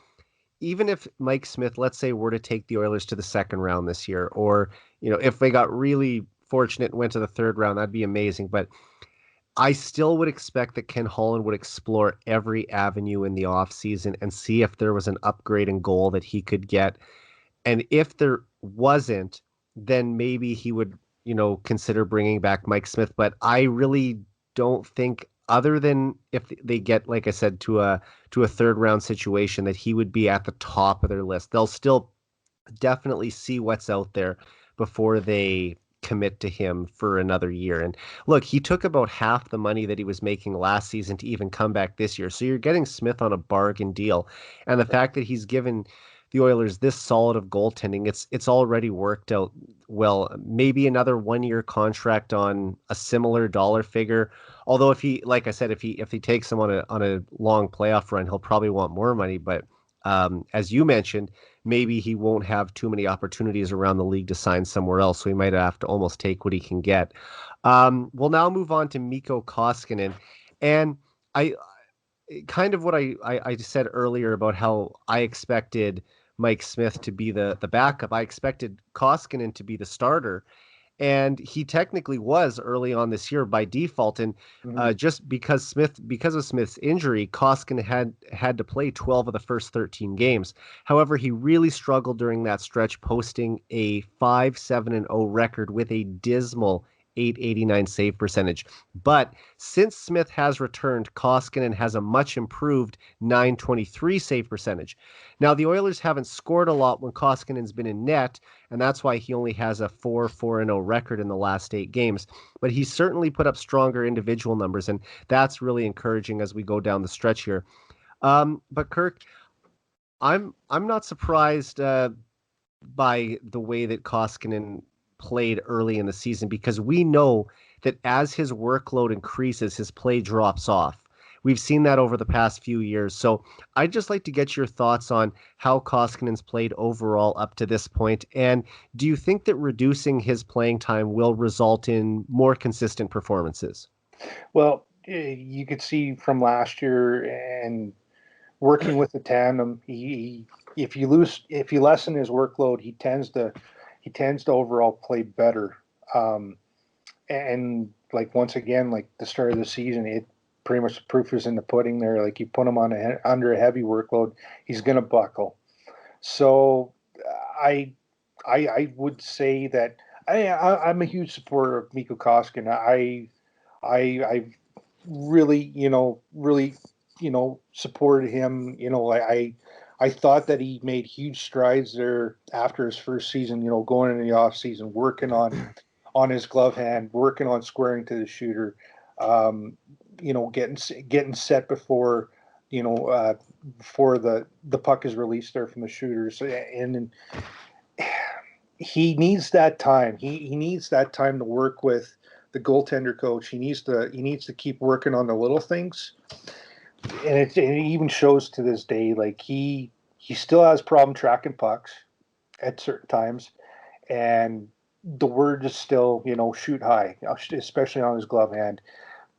even if Mike Smith, let's say, were to take the Oilers to the second round this year, or, if they got really fortunate and went to the third round, that'd be amazing. But I still would expect that Ken Holland would explore every avenue in the offseason and see if there was an upgrade in goal that he could get. And if there wasn't, then maybe he would, consider bringing back Mike Smith. But I really don't think, other than if they get, like I said, to a third round situation, that he would be at the top of their list. They'll still definitely see what's out there before they commit to him for another year. And look, he took about half the money that he was making last season to even come back this year. So you're getting Smith on a bargain deal. And the fact that he's given the Oilers this solid of goaltending, it's already worked out well. Maybe another 1-year contract on a similar dollar figure. Although if he, like I said, if he takes him on a long playoff run, he'll probably want more money. But as you mentioned, maybe he won't have too many opportunities around the league to sign somewhere else. So he might have to almost take what he can get. We'll now move on to Mikko Koskinen. And I kind of what I said earlier about how I expected Mike Smith to be the backup. I expected Koskinen to be the starter. And he technically was early on this year by default. And just because of Smith's injury, Koskinen had to play 12 of the first 13 games. However, he really struggled during that stretch, posting a 5-7-0 record with a dismal .889 save percentage. But since Smith has returned, Koskinen has a much improved .923 save percentage. Now, the Oilers haven't scored a lot when Koskinen's been in net, and that's why he only has a 4-4-0 record in the last 8 games. But he's certainly put up stronger individual numbers, and that's really encouraging as we go down the stretch here. But Kirk, I'm not surprised by the way that Koskinen played early in the season, because we know that as his workload increases, his play drops off. We've seen that over the past few years. So I'd just like to get your thoughts on how Koskinen's played overall up to this point. And do you think that reducing his playing time will result in more consistent performances? Well, you could see from last year and working with the tandem, if you lessen his workload, he tends to overall play better. And like, once again, like the start of the season, it pretty much the proof is in the pudding there. Like, you put him on under a heavy workload, he's going to buckle. So I would say that I'm a huge supporter of Mikko Koskinen. I really supported him. I thought that he made huge strides there after his first season, going into the off season, working on his glove hand, working on squaring to the shooter, getting set before before the puck is released there from the shooters, and he needs that time. He needs that time to work with the goaltender coach. He needs to keep working on the little things, and it even shows to this day. Like he still has problem tracking pucks at certain times, and the word is still shoot high, especially on his glove hand.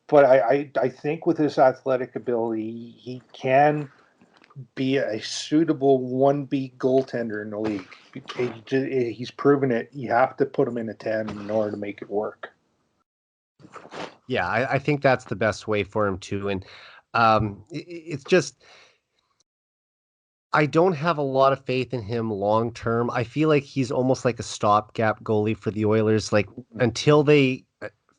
But I think with his athletic ability, he can be a suitable 1B goaltender in the league. He's proven it. You have to put him in a 10 in order to make it work. Yeah, I think that's the best way for him too. And it's just, I don't have a lot of faith in him long term. I feel like he's almost like a stopgap goalie for the Oilers. Like until they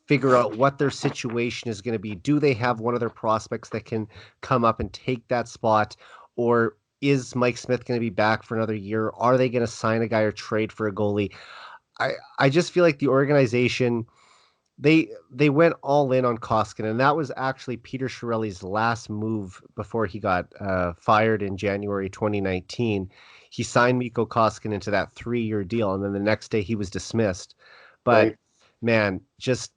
figure out what their situation is going to be, do they have one of their prospects that can come up and take that spot? Or is Mike Smith going to be back for another year? Are they going to sign a guy or trade for a goalie? I just feel like the organization, they went all in on Koskinen, and that was actually Peter Chiarelli's last move before he got fired in January 2019. He signed Mikko Koskinen to that 3-year deal, and then the next day he was dismissed. But Right. man, just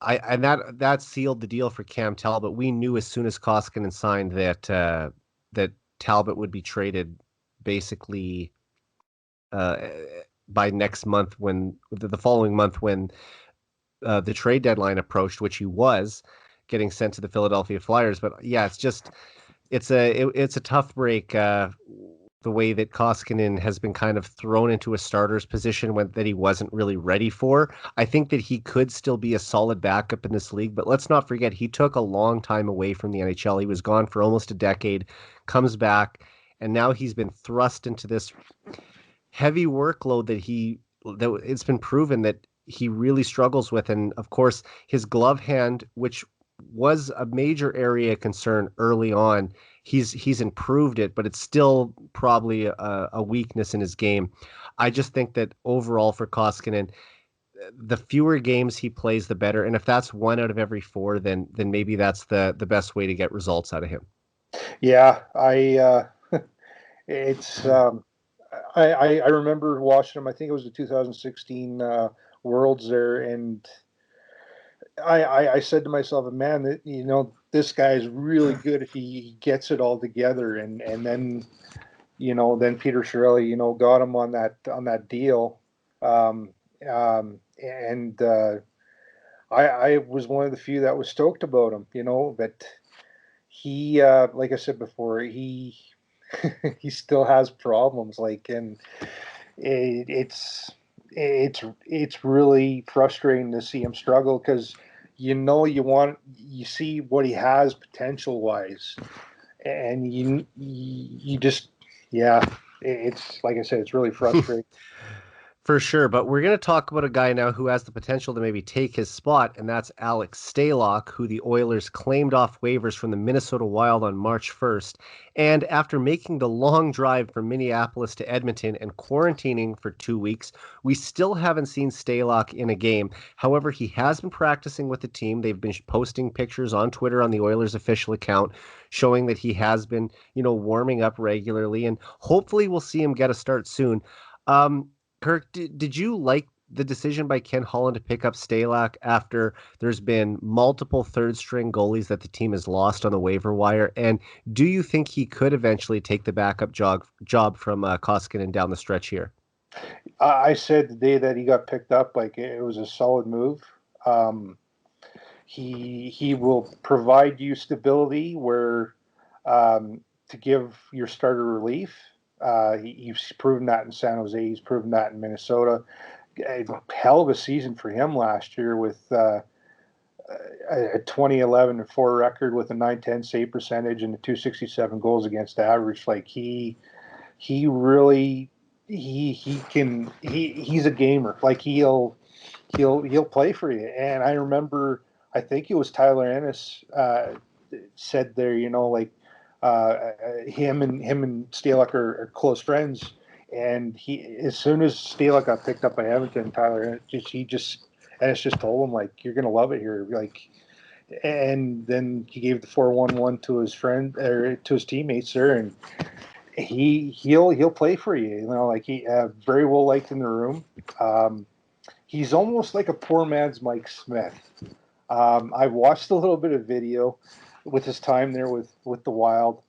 and that sealed the deal for Cam Talbot. We knew as soon as Koskinen signed that Talbot would be traded basically by next month, when the following month when the trade deadline approached, which he was getting sent to the Philadelphia Flyers. But yeah, it's a tough break. The way that Koskinen has been kind of thrown into a starter's position that he wasn't really ready for. I think that he could still be a solid backup in this league, but let's not forget he took a long time away from the NHL. He was gone for almost a decade, comes back, and now he's been thrust into this heavy workload that it's been proven that he really struggles with. And of course, his glove hand, which was a major area of concern early on, he's improved it, but it's still probably a weakness in his game. I just think that overall for Koskinen, the fewer games he plays, the better. And if that's 1 out of every 4, then maybe that's the best way to get results out of him. Yeah, it's I remember watching him. I think it was the 2016 Worlds there, and I said to myself, man, that this guy is really good if he gets it all together. And then then Peter Chiarelli got him on that deal, and I was one of the few that was stoked about him. But he, like I said before, he he still has problems. And it's really frustrating to see him struggle, because you see what he has potential wise, and you just, yeah, it's like I said, it's really frustrating. For sure, but we're going to talk about a guy now who has the potential to maybe take his spot, and that's Alex Staylock, who the Oilers claimed off waivers from the Minnesota Wild on March 1st. And after making the long drive from Minneapolis to Edmonton and quarantining for 2 weeks, we still haven't seen Staylock in a game. However, he has been practicing with the team. They've been posting pictures on Twitter on the Oilers official account showing that he has been, warming up regularly, and hopefully we'll see him get a start soon. Kirk, did you like the decision by Ken Holland to pick up Staylock after there's been multiple third-string goalies that the team has lost on the waiver wire? And do you think he could eventually take the backup job from Koskinen down the stretch here? I said the day that he got picked up, like, it was a solid move. He will provide you stability where to give your starter relief. He's proven that in San Jose. He's proven that in Minnesota. A hell of a season for him last year with a 20-11-4 record with a .910 save percentage and a .267 goals against average. Like he's a gamer. Like he'll play for you. And I remember, I think it was Tyler Ennis said there, like, him and Staylock are close friends, and as soon as Staylock got picked up by Edmonton, Tyler Ennis just told him, like, you're gonna love it here. Like, and then he gave the 4-1-1 to his friend or to his teammates there, and he'll play for you. You know, like he very well liked in the room. He's almost like a poor man's Mike Smith. I watched a little bit of video with his time there with the Wild.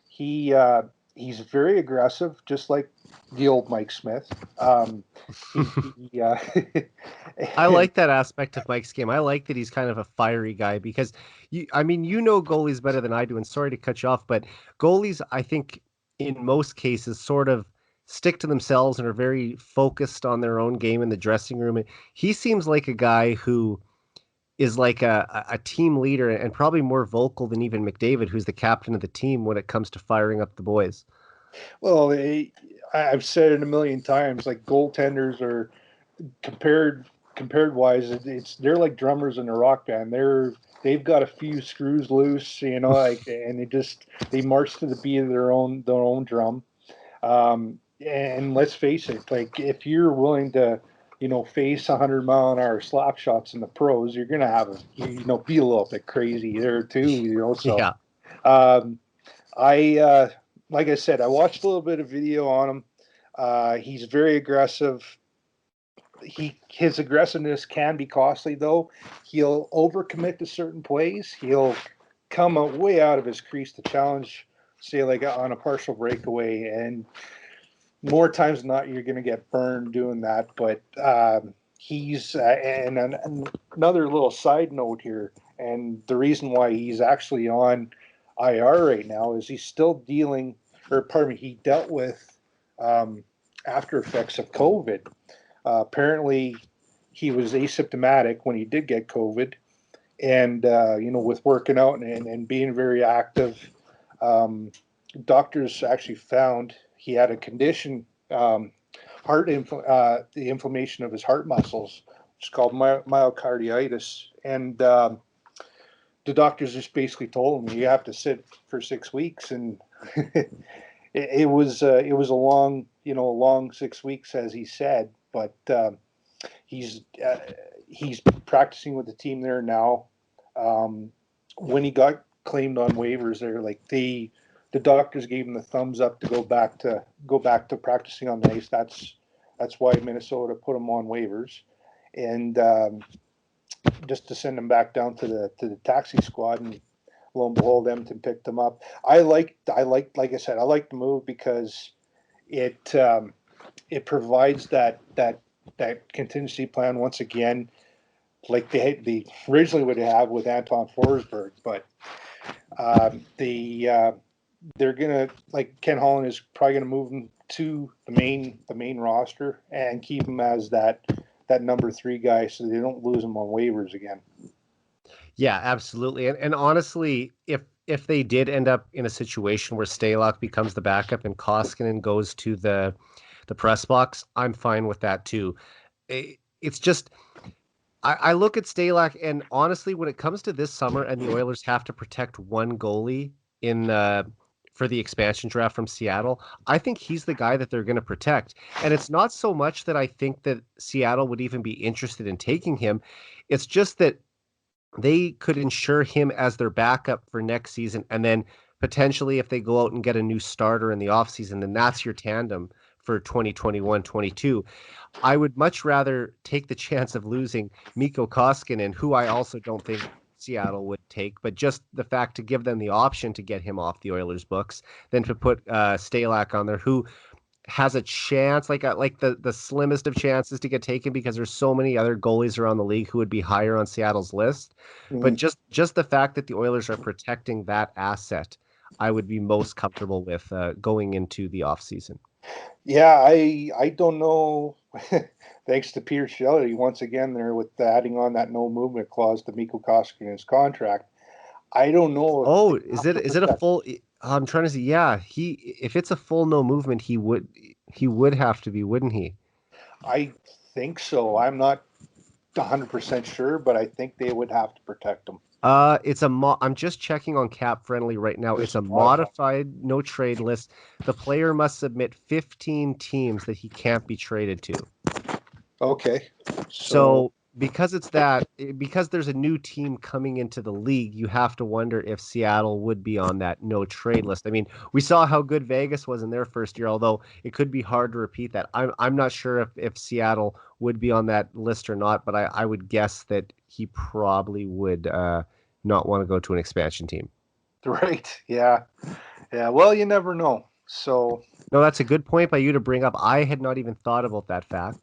He's very aggressive, just like the old Mike Smith. I like that aspect of Mike's game. I like that he's kind of a fiery guy because you know goalies better than I do, and sorry to cut you off, but goalies, I think in most cases sort of stick to themselves and are very focused on their own game in the dressing room. And he seems like a guy who is like a team leader and probably more vocal than even McDavid, who's the captain of the team when it comes to firing up the boys. Well, I've said it a million times. Like goaltenders are compared wise, they're like drummers in a rock band. They've got a few screws loose, you know, like, and they march to the beat of their own drum. And let's face it, like if you're willing to, you know, face 100-mile-an-hour slap shots in the pros, you're gonna have be a little bit crazy there too, you know. So, Yeah. I like I said, I watched a little bit of video on him. He's very aggressive. His aggressiveness can be costly though. He'll overcommit to certain plays. He'll come way out of his crease to challenge, say like on a partial breakaway, and more times than not, you're going to get burned doing that. But he's and another little side note here, and the reason why he's actually on IR right now is he's still dealing, or pardon me, he dealt with after effects of COVID. Apparently, he was asymptomatic when he did get COVID, and with working out and being very active, doctors actually found he had a condition, the inflammation of his heart muscles, which is called myocarditis. And the doctors just basically told him you have to sit for 6 weeks, and it was a long 6 weeks, as he said. But he's practicing with the team there now. When he got claimed on waivers, there, like the doctors gave him the thumbs up to go back to practicing on the ice. That's why Minnesota put him on waivers, and just to send him back down to the taxi squad. And lo and behold, Edmonton picked him up. I like I said, I like the move because it provides that contingency plan once again, like they originally would have with Anton Forsberg, but they're gonna, like, Ken Holland is probably gonna move him to the main roster and keep him as that number 3 guy, so they don't lose him on waivers again. Yeah, absolutely. And honestly, if they did end up in a situation where Staylock becomes the backup and Koskinen goes to the press box, I'm fine with that too. It's just I look at Staylock, and honestly, when it comes to this summer and the Oilers have to protect one goalie in for the expansion draft from Seattle, I think he's the guy that they're going to protect. And it's not so much that I think that Seattle would even be interested in taking him. It's just that they could ensure him as their backup for next season. And then potentially if they go out and get a new starter in the offseason, then that's your tandem for 2021-22. I would much rather take the chance of losing Mikko Koskinen, who I also don't think Seattle would take, but just the fact to give them the option to get him off the Oilers books, than to put Staylock on there, who has a chance, like the slimmest of chances to get taken, because there's so many other goalies around the league who would be higher on Seattle's list. Mm-hmm. But just the fact that the Oilers are protecting that asset, I would be most comfortable with going into the offseason. Yeah, I don't know. Thanks to Peter Shelley once again there with adding on that no movement clause to Mikko Koskinen's contract. I don't know. Is it a full? I'm trying to see. Yeah, if it's a full no movement, he would have to be, wouldn't he? I think so. I'm not 100% sure, but I think they would have to protect him. I'm just checking on Cap Friendly right now. It's a modified no trade list. The player must submit 15 teams that he can't be traded to. Okay. So because there's a new team coming into the league, you have to wonder if Seattle would be on that no trade list. I mean, we saw how good Vegas was in their first year, although it could be hard to repeat that. I'm not sure if Seattle would be on that list or not, but I would guess that he probably would not want to go to an expansion team. Right. Yeah. Yeah. Well, you never know. So No, that's a good point by you to bring up. I had not even thought about that fact.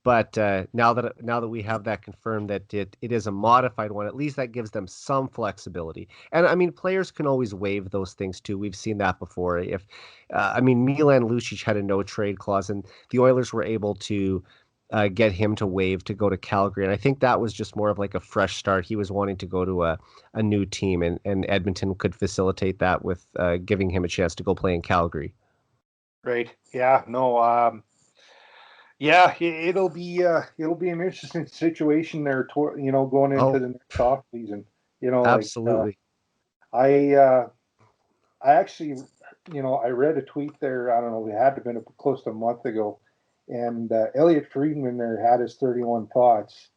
But now that we have that confirmed that it is a modified one, at least that gives them some flexibility. And I mean, players can always waive those things too. We've seen that before. If I mean, Milan Lucic had a no trade clause, and the Oilers were able to get him to waive to go to Calgary. And I think that was just more of like a fresh start. He was wanting to go to a new team, and Edmonton could facilitate that with giving him a chance to go play in Calgary. right. Yeah. No. Yeah, it'll be an interesting situation there. Going into Oh, the next off season. You know, like absolutely. I I actually, I read a tweet there. I don't know, it had to have been close to a month ago, and Elliot Friedman there had his 31 thoughts.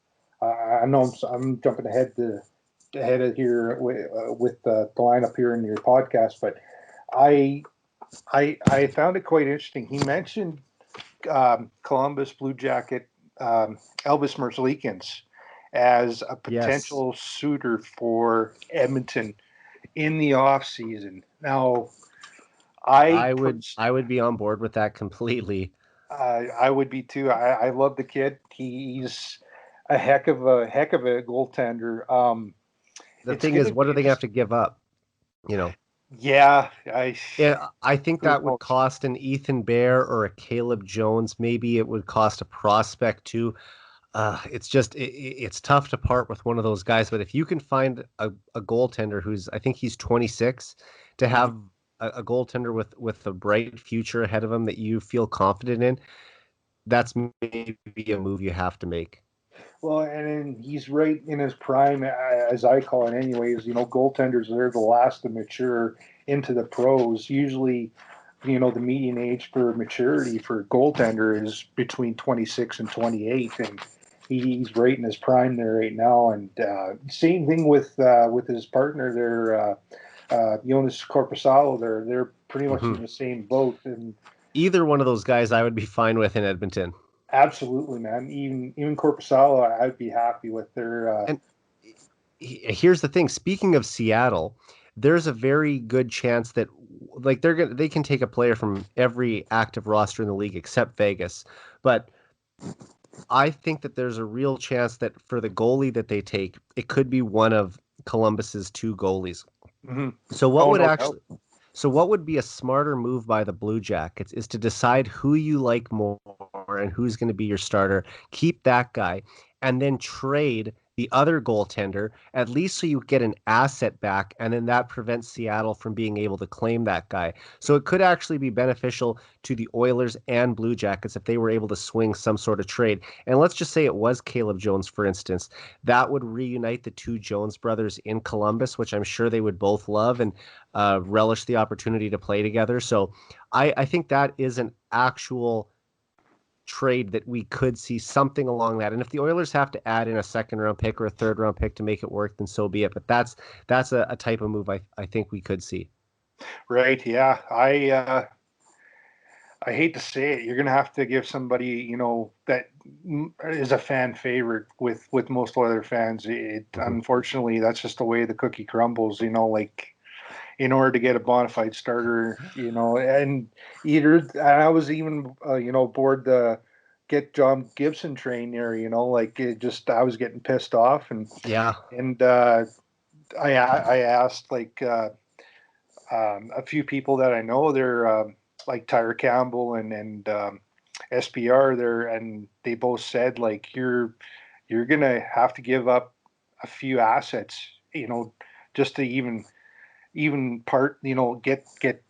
I know I'm jumping ahead of here with the lineup here in your podcast, but I I found it quite interesting. He mentioned Columbus Blue Jacket Elvis Merzlikins as a Yes. potential suitor for Edmonton in the off season. Now, I would be on board with that completely. I would be too. I love the kid. He's a heck of a goaltender. The It's thing going is, to what be are they gonna have interesting. to give up? You know, Yeah, yeah, I think who that would knows? cost an Ethan Bear or a Caleb Jones. Maybe it would cost a prospect too. It's just it's tough to part with one of those guys. But if you can find a goaltender who's, I think he's 26, to Mhm. have a goaltender with a bright future ahead of him that you feel confident in, that's maybe a move you have to make. Well, and then he's right in his prime, as I call it, anyways. Goaltenders, they're the last to mature into the pros. Usually, the median age for maturity for a goaltender is between 26 and 28, and he's right in his prime there right now. And same thing with his partner there, Jonas Corposalo. They're pretty much in Hmm. the same boat, and Either one of those guys, I would be fine with in Edmonton. absolutely, man. Even Corposalo, I'd be happy with their. And here's the thing. Speaking of Seattle, there's a very good chance that like they can take a player from every active roster in the league except Vegas. But I think that there's a real chance that for the goalie that they take, it could be one of Columbus's two goalies. Mhm. So what Oh, would no doubt. actually so what would be a smarter move by the Blue Jackets is to decide who you like more and who's going to be your starter, keep that guy, and then trade the other goaltender, at least so you get an asset back, and then that prevents Seattle from being able to claim that guy. So it could actually be beneficial to the Oilers and Blue Jackets if they were able to swing some sort of trade. And let's just say it was Caleb Jones, for instance. That would reunite the two Jones brothers in Columbus, which I'm sure they would both love. And relish the opportunity to play together. So I think that is an actual trade that we could see something along that. And if the Oilers have to add in a second round pick or a third round pick to make it work, then so be it. But that's a type of move I think we could see. Right. Yeah. I hate to say it. You're going to have to give somebody, that is a fan favorite with most other fans. Mm-hmm. Unfortunately, that's just the way the cookie crumbles. Like in order to get a bona fide starter, and and I was even, bored the get John Gibson train there. Like it just I was getting pissed off Yeah. and I asked like. A few people that I know, they're like Tyler Campbell and SPR there, and they both said like you're gonna have to give up a few assets, just to even part, get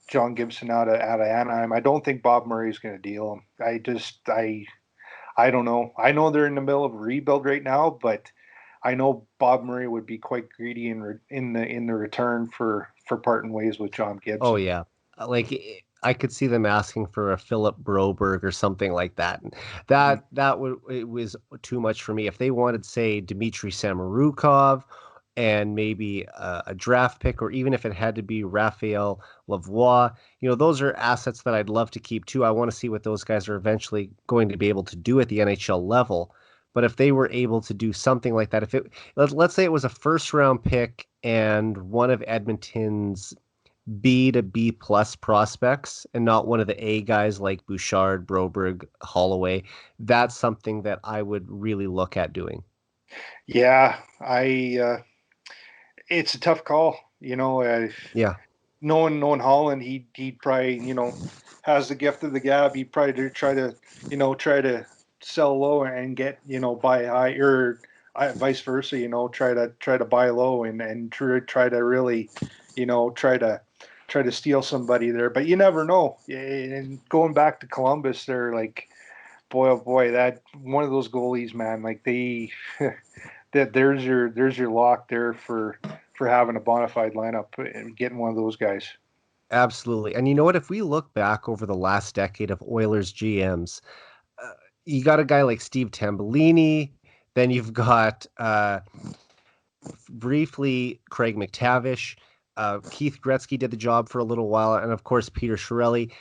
John Gibson out of Anaheim. I don't think Bob Murray's gonna deal him. I don't know. I know they're in the middle of a rebuild right now, but I know Bob Murray would be quite greedy in the return for parting ways with John Oh Gibson. yeah. Like I could see them asking for a Philip Broberg or something like that. And Mhm. that would it was too much for me. If they wanted, say, Dmitry Samorukov and maybe a draft pick, or even if it had to be Raphael Lavoie, those are assets that I'd love to keep too. I want to see what those guys are eventually going to be able to do at the NHL level. But if they were able to do something like that, if it let's say it was a first round pick and one of Edmonton's B to B plus prospects and not one of the A guys like Bouchard, Broberg, Holloway, that's something that I would really look at doing. Yeah, it's a tough call. Yeah, Knowing Holland, he'd probably has the gift of the gab. He'd probably try to sell low and get buy high, or vice versa. Try to buy low and try to really try to steal somebody there. But you never know. And going back to Columbus, they're like, boy, oh boy, that one of those goalies, man. Like they, that there's your lock there for having a bona fide lineup and getting one of those guys. absolutely. And you know what? If we look back over the last decade of Oilers GMs, uh, you got a guy like Steve Tambellini, then you've got briefly Craig McTavish. Keith Gretzky did the job for a little while, and of course Peter Chiarelli.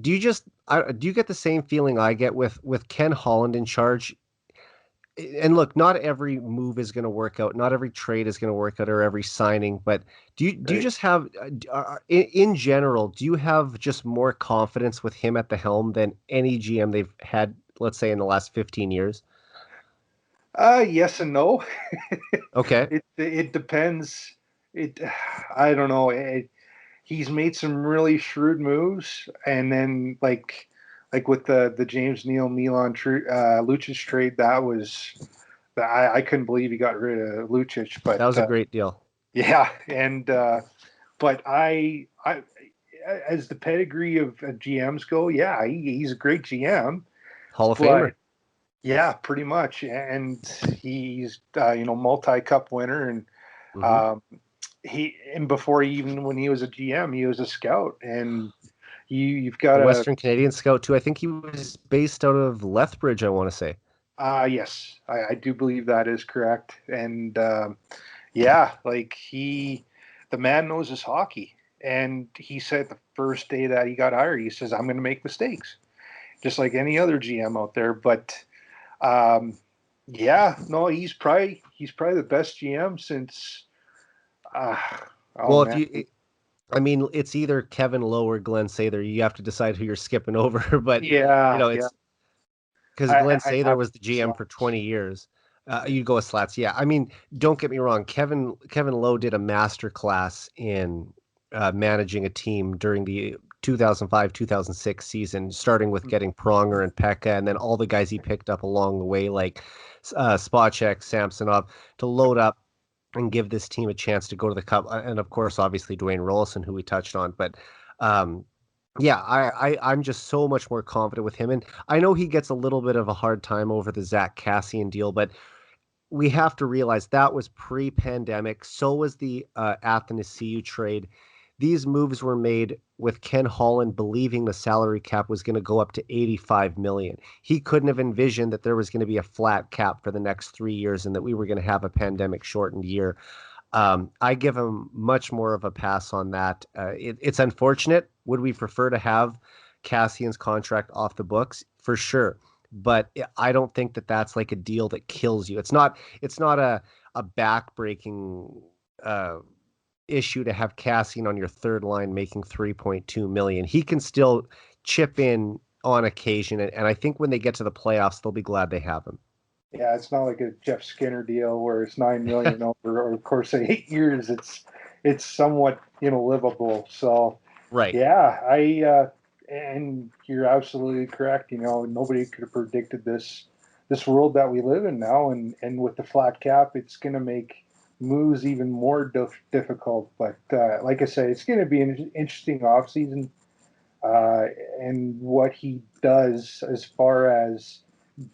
Do you get the same feeling I get with Ken Holland in charge? And look, not every move is going to work out, not every trade is going to work out, or every signing. But do you Right. just have, in general, do you have just more confidence with him at the helm than any GM they've had, let's say, in the last 15 years? Yes and no. Okay, It depends. It I don't know. He's made some really shrewd moves, and then like with the James Neal Lucic trade, I couldn't believe he got rid of Lucic, that but was a great deal. yeah, and but I as the pedigree of GMs go, yeah, he's a great GM, Hall of but Famer. yeah, pretty much, and he's multi-cup winner, and Hmm. um, before even when he was a GM, he was a scout, and you've got A to Western Canadian scout too. I think he was based out of Lethbridge, I want to say. yes, I do believe that is correct, and yeah, like the man knows his hockey, and he said the first day that he got hired, he says, "I'm going to make mistakes, just like any other GM out there," but um, yeah, no, he's probably the best GM since. Uh, oh Well, if man, you, I mean, it's either Kevin Lowe or Glenn Sather. You have to decide who you're skipping over, but yeah, yeah. it's because I Glenn I Sather have was the GM for slots. 20 years. Yeah. You'd go with Slats. Yeah. I mean, don't get me wrong. Kevin Lowe did a master class in managing a team during the 2005 2006 season, starting with getting Pronger and Pekka, and then all the guys he picked up along the way, like Spacek, Samsonov, to load up and give this team a chance to go to the cup. And of course, obviously Dwayne Rollison, who we touched on. But um, yeah, I'm just so much more confident with him. And I know he gets a little bit of a hard time over the Zach Cassian deal, but we have to realize that was pre-pandemic. So was the Athanasiou trade. These moves were made with Ken Holland believing the salary cap was going to go up to 85 million. He couldn't have envisioned that there was going to be a flat cap for the next 3 years and that we were going to have a pandemic shortened year. I give him much more of a pass on that. It's unfortunate. Would we prefer to have Cassian's contract off the books? For sure. But I don't think that that's like a deal that kills you. It's not a backbreaking uh, issue to have Cassian on your third line making 3.2 million. He can still chip in on occasion, and I think when they get to the playoffs, they'll be glad they have him. Yeah, it's not like a Jeff Skinner deal where it's 9 million over or of course 8 years. It's somewhat livable. So Right. yeah, I and you're absolutely correct. Nobody could have predicted this world that we live in now, and with the flat cap, it's going to make moves even more difficult. But like I say, it's going to be an interesting off season, uh, and what he does as far as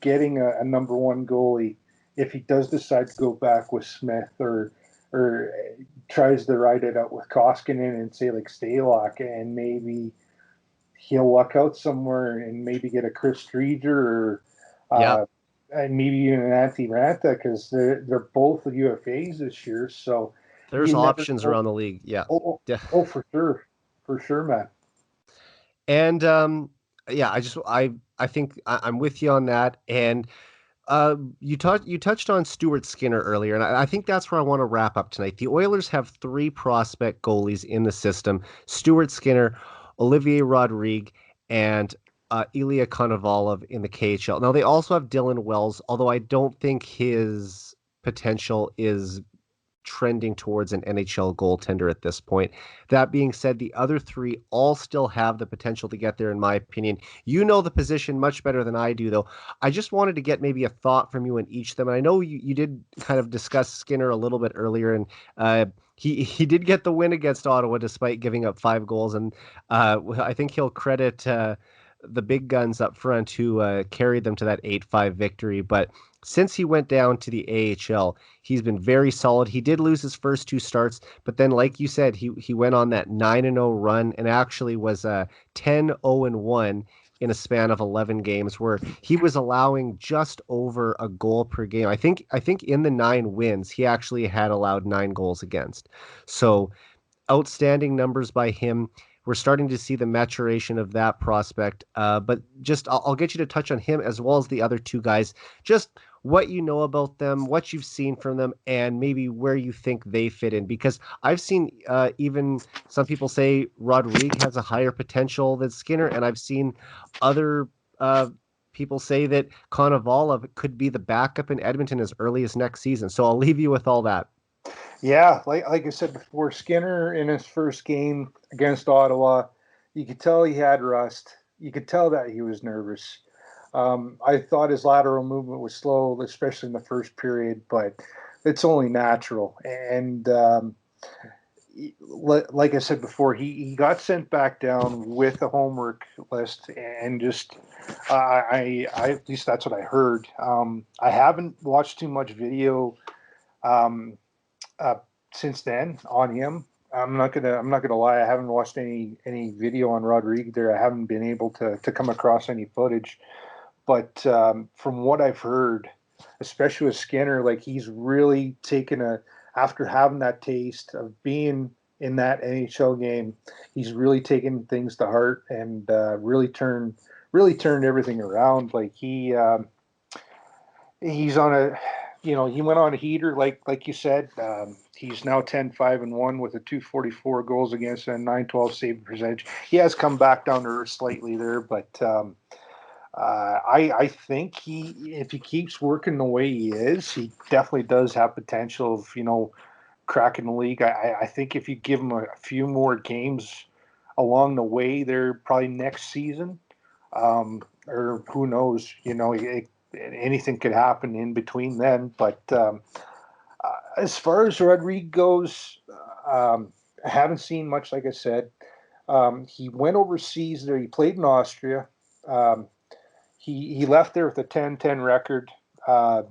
getting a number one goalie, if he does decide to go back with Smith or tries to ride it out with Koskinen and say like Staylock and maybe he'll luck out somewhere and maybe get a Chris Streeter or Yeah, and maybe even an Antti Ranta because they're both UFAs this year. So there's you never options know. around the league. Yeah. Yeah. For sure, man. And yeah, I think I'm with you on that. And you touched on Stuart Skinner earlier, and I think that's where I want to wrap up tonight. The Oilers have three prospect goalies in the system: Stuart Skinner, Olivier Rodrigue, and Ilya Konovalov in the KHL. Now they also have Dylan Wells, although I don't think his potential is trending towards an NHL goaltender at this point. That being said, the other three all still have the potential to get there, in my opinion. You know the position much better than I do, though. I just wanted to get maybe a thought from you on each of them. And I know you did kind of discuss Skinner a little bit earlier, and he did get the win against Ottawa despite giving up 5 goals. And I think he'll credit the big guns up front who carried them to that 8-5 victory. But since he went down to the AHL, he's been very solid. He did lose his first 2 starts, but then, like you said, he went on that 9-0 run and actually was 10-0-1 in a span of 11 games, where he was allowing just over a goal per game. I think in the 9 wins, he actually had allowed 9 goals against. So outstanding numbers by him. We're starting to see the maturation of that prospect. But just I'll get you to touch on him as well as the other two guys. Just what you know about them, what you've seen from them, and maybe where you think they fit in. Because I've seen even some people say Rodrigue has a higher potential than Skinner, and I've seen other people say that Konovalov could be the backup in Edmonton as early as next season. So I'll leave you with all that. Yeah, like I said before, Skinner in his first game against Ottawa, you could tell he had rust. You could tell that he was nervous. I thought his lateral movement was slow, especially in the first period, but it's only natural. And like I said before, he got sent back down with a homework list, and just I at least that's what I heard. I haven't watched too much video um, uh, since then on him. I'm not gonna lie. I haven't watched any video on Rodrigue there. I haven't been able to come across any footage. But from what I've heard, especially with Skinner, like he's really taken after having that taste of being in that NHL game, he's really taken things to heart and really turned everything around. Like he's on a he went on a heater like you said. He's now 10-5-1 with a 244 goals against and 912 save percentage. He has come back down to earth slightly there, but I think if he keeps working the way he is, he definitely does have potential of cracking the league. I think if you give him a few more games along the way there, probably next season, or who knows, anything could happen in between then. But as far as Rodrigue goes, I haven't seen much. Like I said, he went overseas there. He played in Austria. Um, he left there with a 10-10 record. Uh,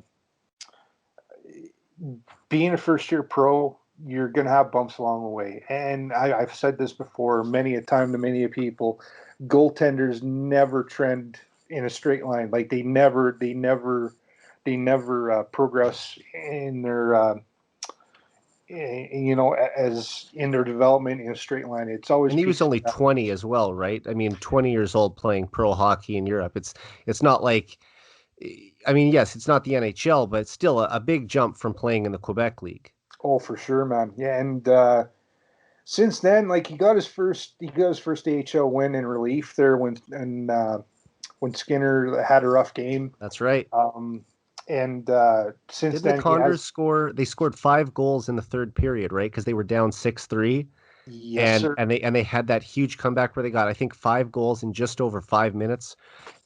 Being a first year pro, you're going to have bumps along the way. And I've said this before many a time to many people. Goaltenders never trend in a straight line. Like they never progress in their as in their development in a straight line. It's always And he was peaks. only 20 as well, right? I mean, 20 years old playing pro hockey in Europe. It's not like, I mean, yes, it's not the NHL, but it's still a big jump from playing in the Quebec League. Oh, for sure, man. Yeah, and since then, like he got his first AHL win in relief there when Skinner had a rough game. That's right. Um, and since Didn't the then, he Condors has. score? They scored 5 goals in the third period, right? Because they were down 6-3, Yes, and sir. they had that huge comeback where they got, I think, 5 goals in just over 5 minutes,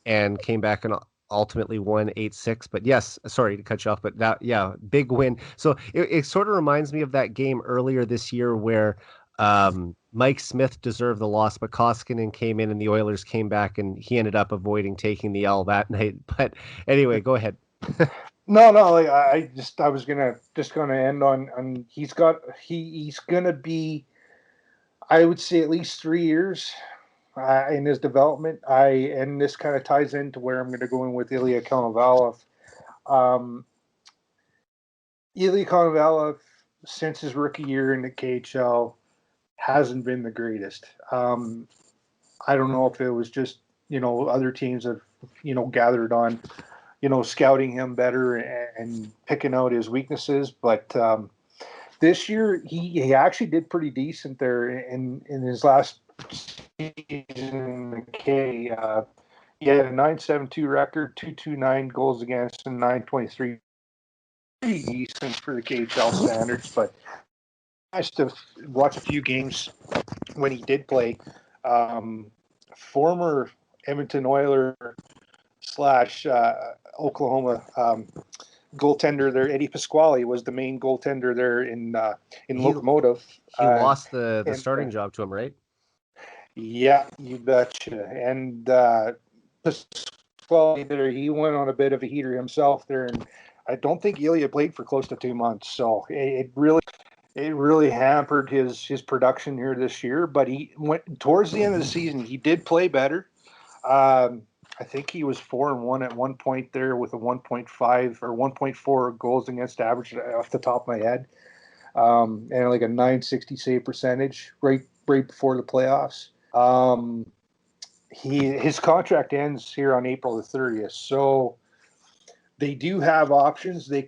and came back and ultimately won 8-6. But yes, sorry to cut you off, but that, yeah, big win. So it sort of reminds me of that game earlier this year where Mike Smith deserved the loss, but Koskinen came in and the Oilers came back and he ended up avoiding taking the L that night. But anyway, go ahead. No, no. Like I was gonna end on he's gonna be, I would say, at least 3 years in his development. And this kind of ties into where I'm going to go in with Ilya Konovalov. Ilya Konovalov, since his rookie year in the KHL, hasn't been the greatest. I don't know if it was just, other teams have, gathered on, scouting him better and picking out his weaknesses. But this year, he actually did pretty decent there in his last season in the K. He had a 9.72 record, 2.29 goals against, and 9.23. Pretty decent for the KHL standards, but nice to watch a few games when he did play. Former Edmonton Oiler slash Oklahoma goaltender there, Eddie Pasquale, was the main goaltender there in Locomotive. He lost the starting job to him, right? Yeah, you betcha. And Pasquale there, he went on a bit of a heater himself there, and I don't think Ilya played for close to 2 months. So it really hampered his production here this year. But he went towards the end of the season. He did play better. I think he was 4-1 at one point there with a 1.5 or 1.4 goals against average off the top of my head, and like a 960 save percentage right before the playoffs. His contract ends here on April the 30th, so they do have options. They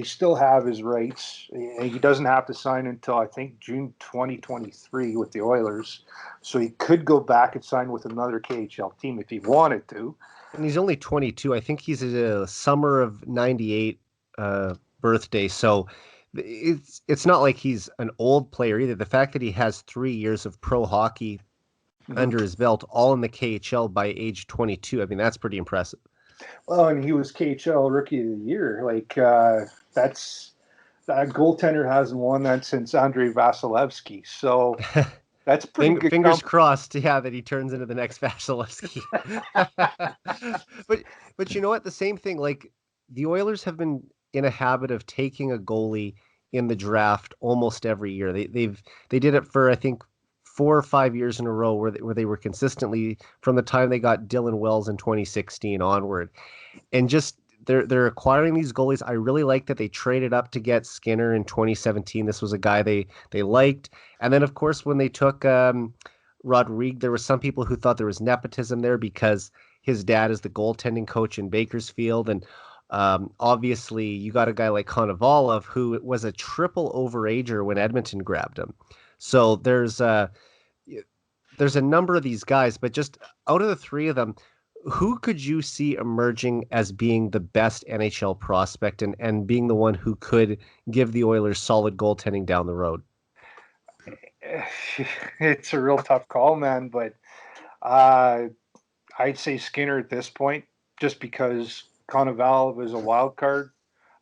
still have his rights. He doesn't have to sign until I think June 2023 with the Oilers, so he could go back and sign with another KHL team if he wanted to. And he's only 22. I think he's a summer of '98 birthday, so it's not like he's an old player either. The fact that he has 3 years of pro hockey under his belt, all in the KHL by age 22, I mean, that's pretty impressive. Well, and he was KHL Rookie of the Year. Like, that goaltender hasn't won that since Andrei Vasilevsky. So that's pretty good. Fingers crossed, yeah, that he turns into the next Vasilevsky. but you know what? The same thing. Like, the Oilers have been in a habit of taking a goalie in the draft almost every year. They did it for, I think, 4 or 5 years in a row where they were consistently from the time they got Dylan Wells in 2016 onward. And just they're acquiring these goalies. I really like that they traded up to get Skinner in 2017. This was a guy they liked. And then, of course, when they took Rodrigue, there were some people who thought there was nepotism there because his dad is the goaltending coach in Bakersfield. And obviously, you got a guy like Konovalov, who was a triple overager when Edmonton grabbed him. So there's a number of these guys, but just out of the three of them, who could you see emerging as being the best NHL prospect and being the one who could give the Oilers solid goaltending down the road? It's a real tough call, man, but I'd say Skinner at this point, just because Konovalov is a wild card.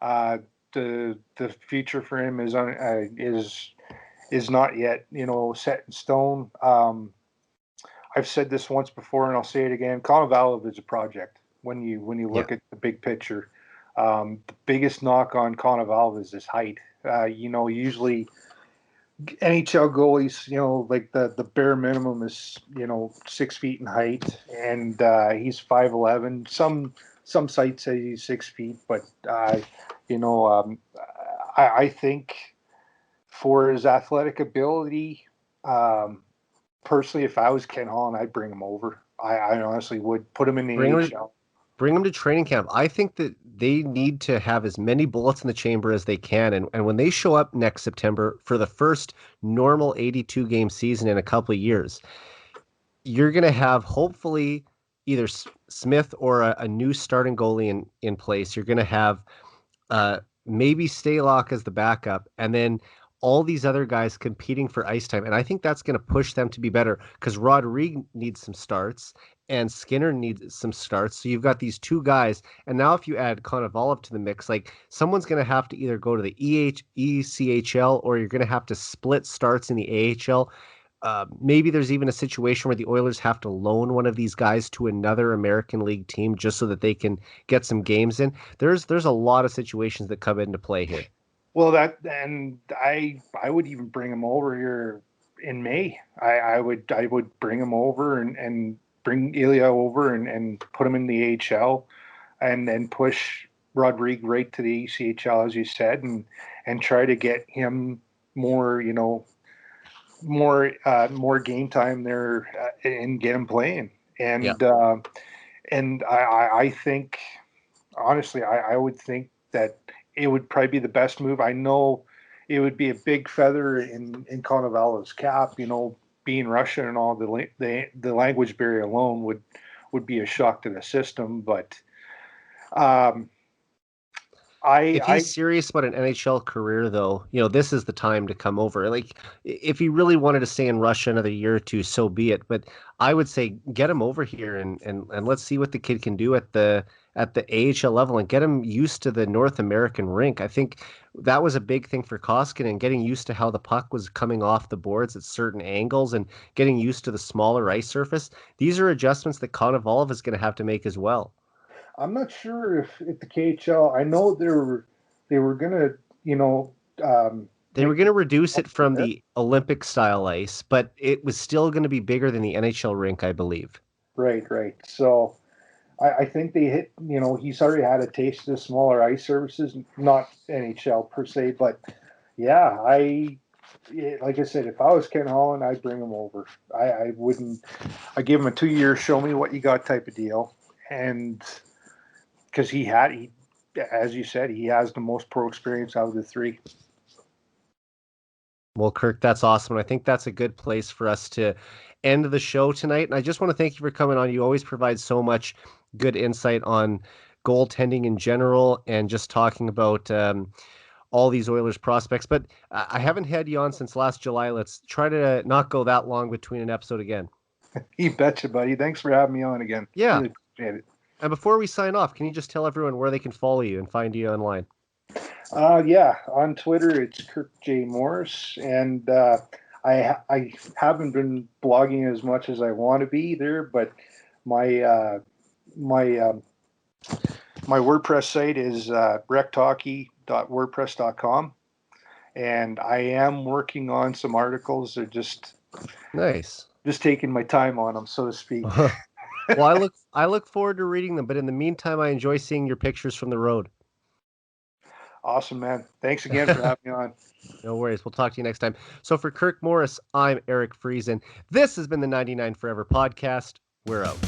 The future for him is not yet, set in stone. I've said this once before, and I'll say it again. Konovalov is a project when you look at the big picture. The biggest knock on Konovalov is his height. Usually NHL goalies, like the bare minimum is 6 feet in height, and he's 5'11". Some sites say he's 6 feet, but I think for his athletic ability. Personally, if I was Ken Holland, I'd bring him over. I honestly would put him in the NHL. Bring him to training camp. I think that they need to have as many bullets in the chamber as they can. And when they show up next September for the first normal 82-game season in a couple of years, you're going to have hopefully either Smith or a new starting goalie in place. You're going to have maybe Staylock as the backup, and then all these other guys competing for ice time. And I think that's going to push them to be better because Rodrigue needs some starts and Skinner needs some starts. So you've got these two guys. And now if you add Konovalov to the mix, like someone's going to have to either go to the ECHL or you're going to have to split starts in the AHL. Maybe there's even a situation where the Oilers have to loan one of these guys to another American League team just so that they can get some games in. There's a lot of situations that come into play here. Well, I would even bring him over here in May. I would bring him over and bring Ilya over and put him in the AHL, and then push Rodrigue right to the ECHL, as you said, and try to get him more, more game time there, and get him playing. And I think, honestly, I would think that it would probably be the best move. I know it would be a big feather in Konoval's cap, being Russian and all. The language barrier alone would be a shock to the system. But if he's serious about an NHL career, though, this is the time to come over. Like, if he really wanted to stay in Russia another year or two, so be it. But I would say get him over here and let's see what the kid can do at the AHL level and get him used to the North American rink. I think that was a big thing for Koskinen, getting used to how the puck was coming off the boards at certain angles and getting used to the smaller ice surface. These are adjustments that Konovalov is going to have to make as well. I'm not sure if at the KHL, I know they were gonna, they were going to reduce it from the Olympic style ice, but it was still going to be bigger than the NHL rink, I believe. Right. So I think they hit, he's already had a taste of the smaller ice surfaces, not NHL per se, but yeah, like I said, if I was Ken Holland, I'd bring him over. I wouldn't. I give him a 2-year, show me what you got type of deal, and because he, as you said, he has the most pro experience out of the three. Well, Kirk, that's awesome. And I think that's a good place for us to end the show tonight. And I just want to thank you for coming on. You always provide so much good insight on goaltending in general and just talking about all these Oilers prospects. But I haven't had you on since last July. Let's try to not go that long between an episode again. You betcha, buddy. Thanks for having me on again. Yeah. Really appreciate it. And before we sign off, can you just tell everyone where they can follow you and find you online? Yeah, on Twitter it's Kirk J. Morris, and I haven't been blogging as much as I want to be there, but my WordPress site is rectalky.wordpress.com, and I am working on some articles. They're just taking my time on them, so to speak. Well, I look forward to reading them, but in the meantime, I enjoy seeing your pictures from the road. Awesome, man. Thanks again for having me on. No worries. We'll talk to you next time. So for Kirk Morris, I'm Eric Friesen. This has been the 99 Forever podcast. We're out.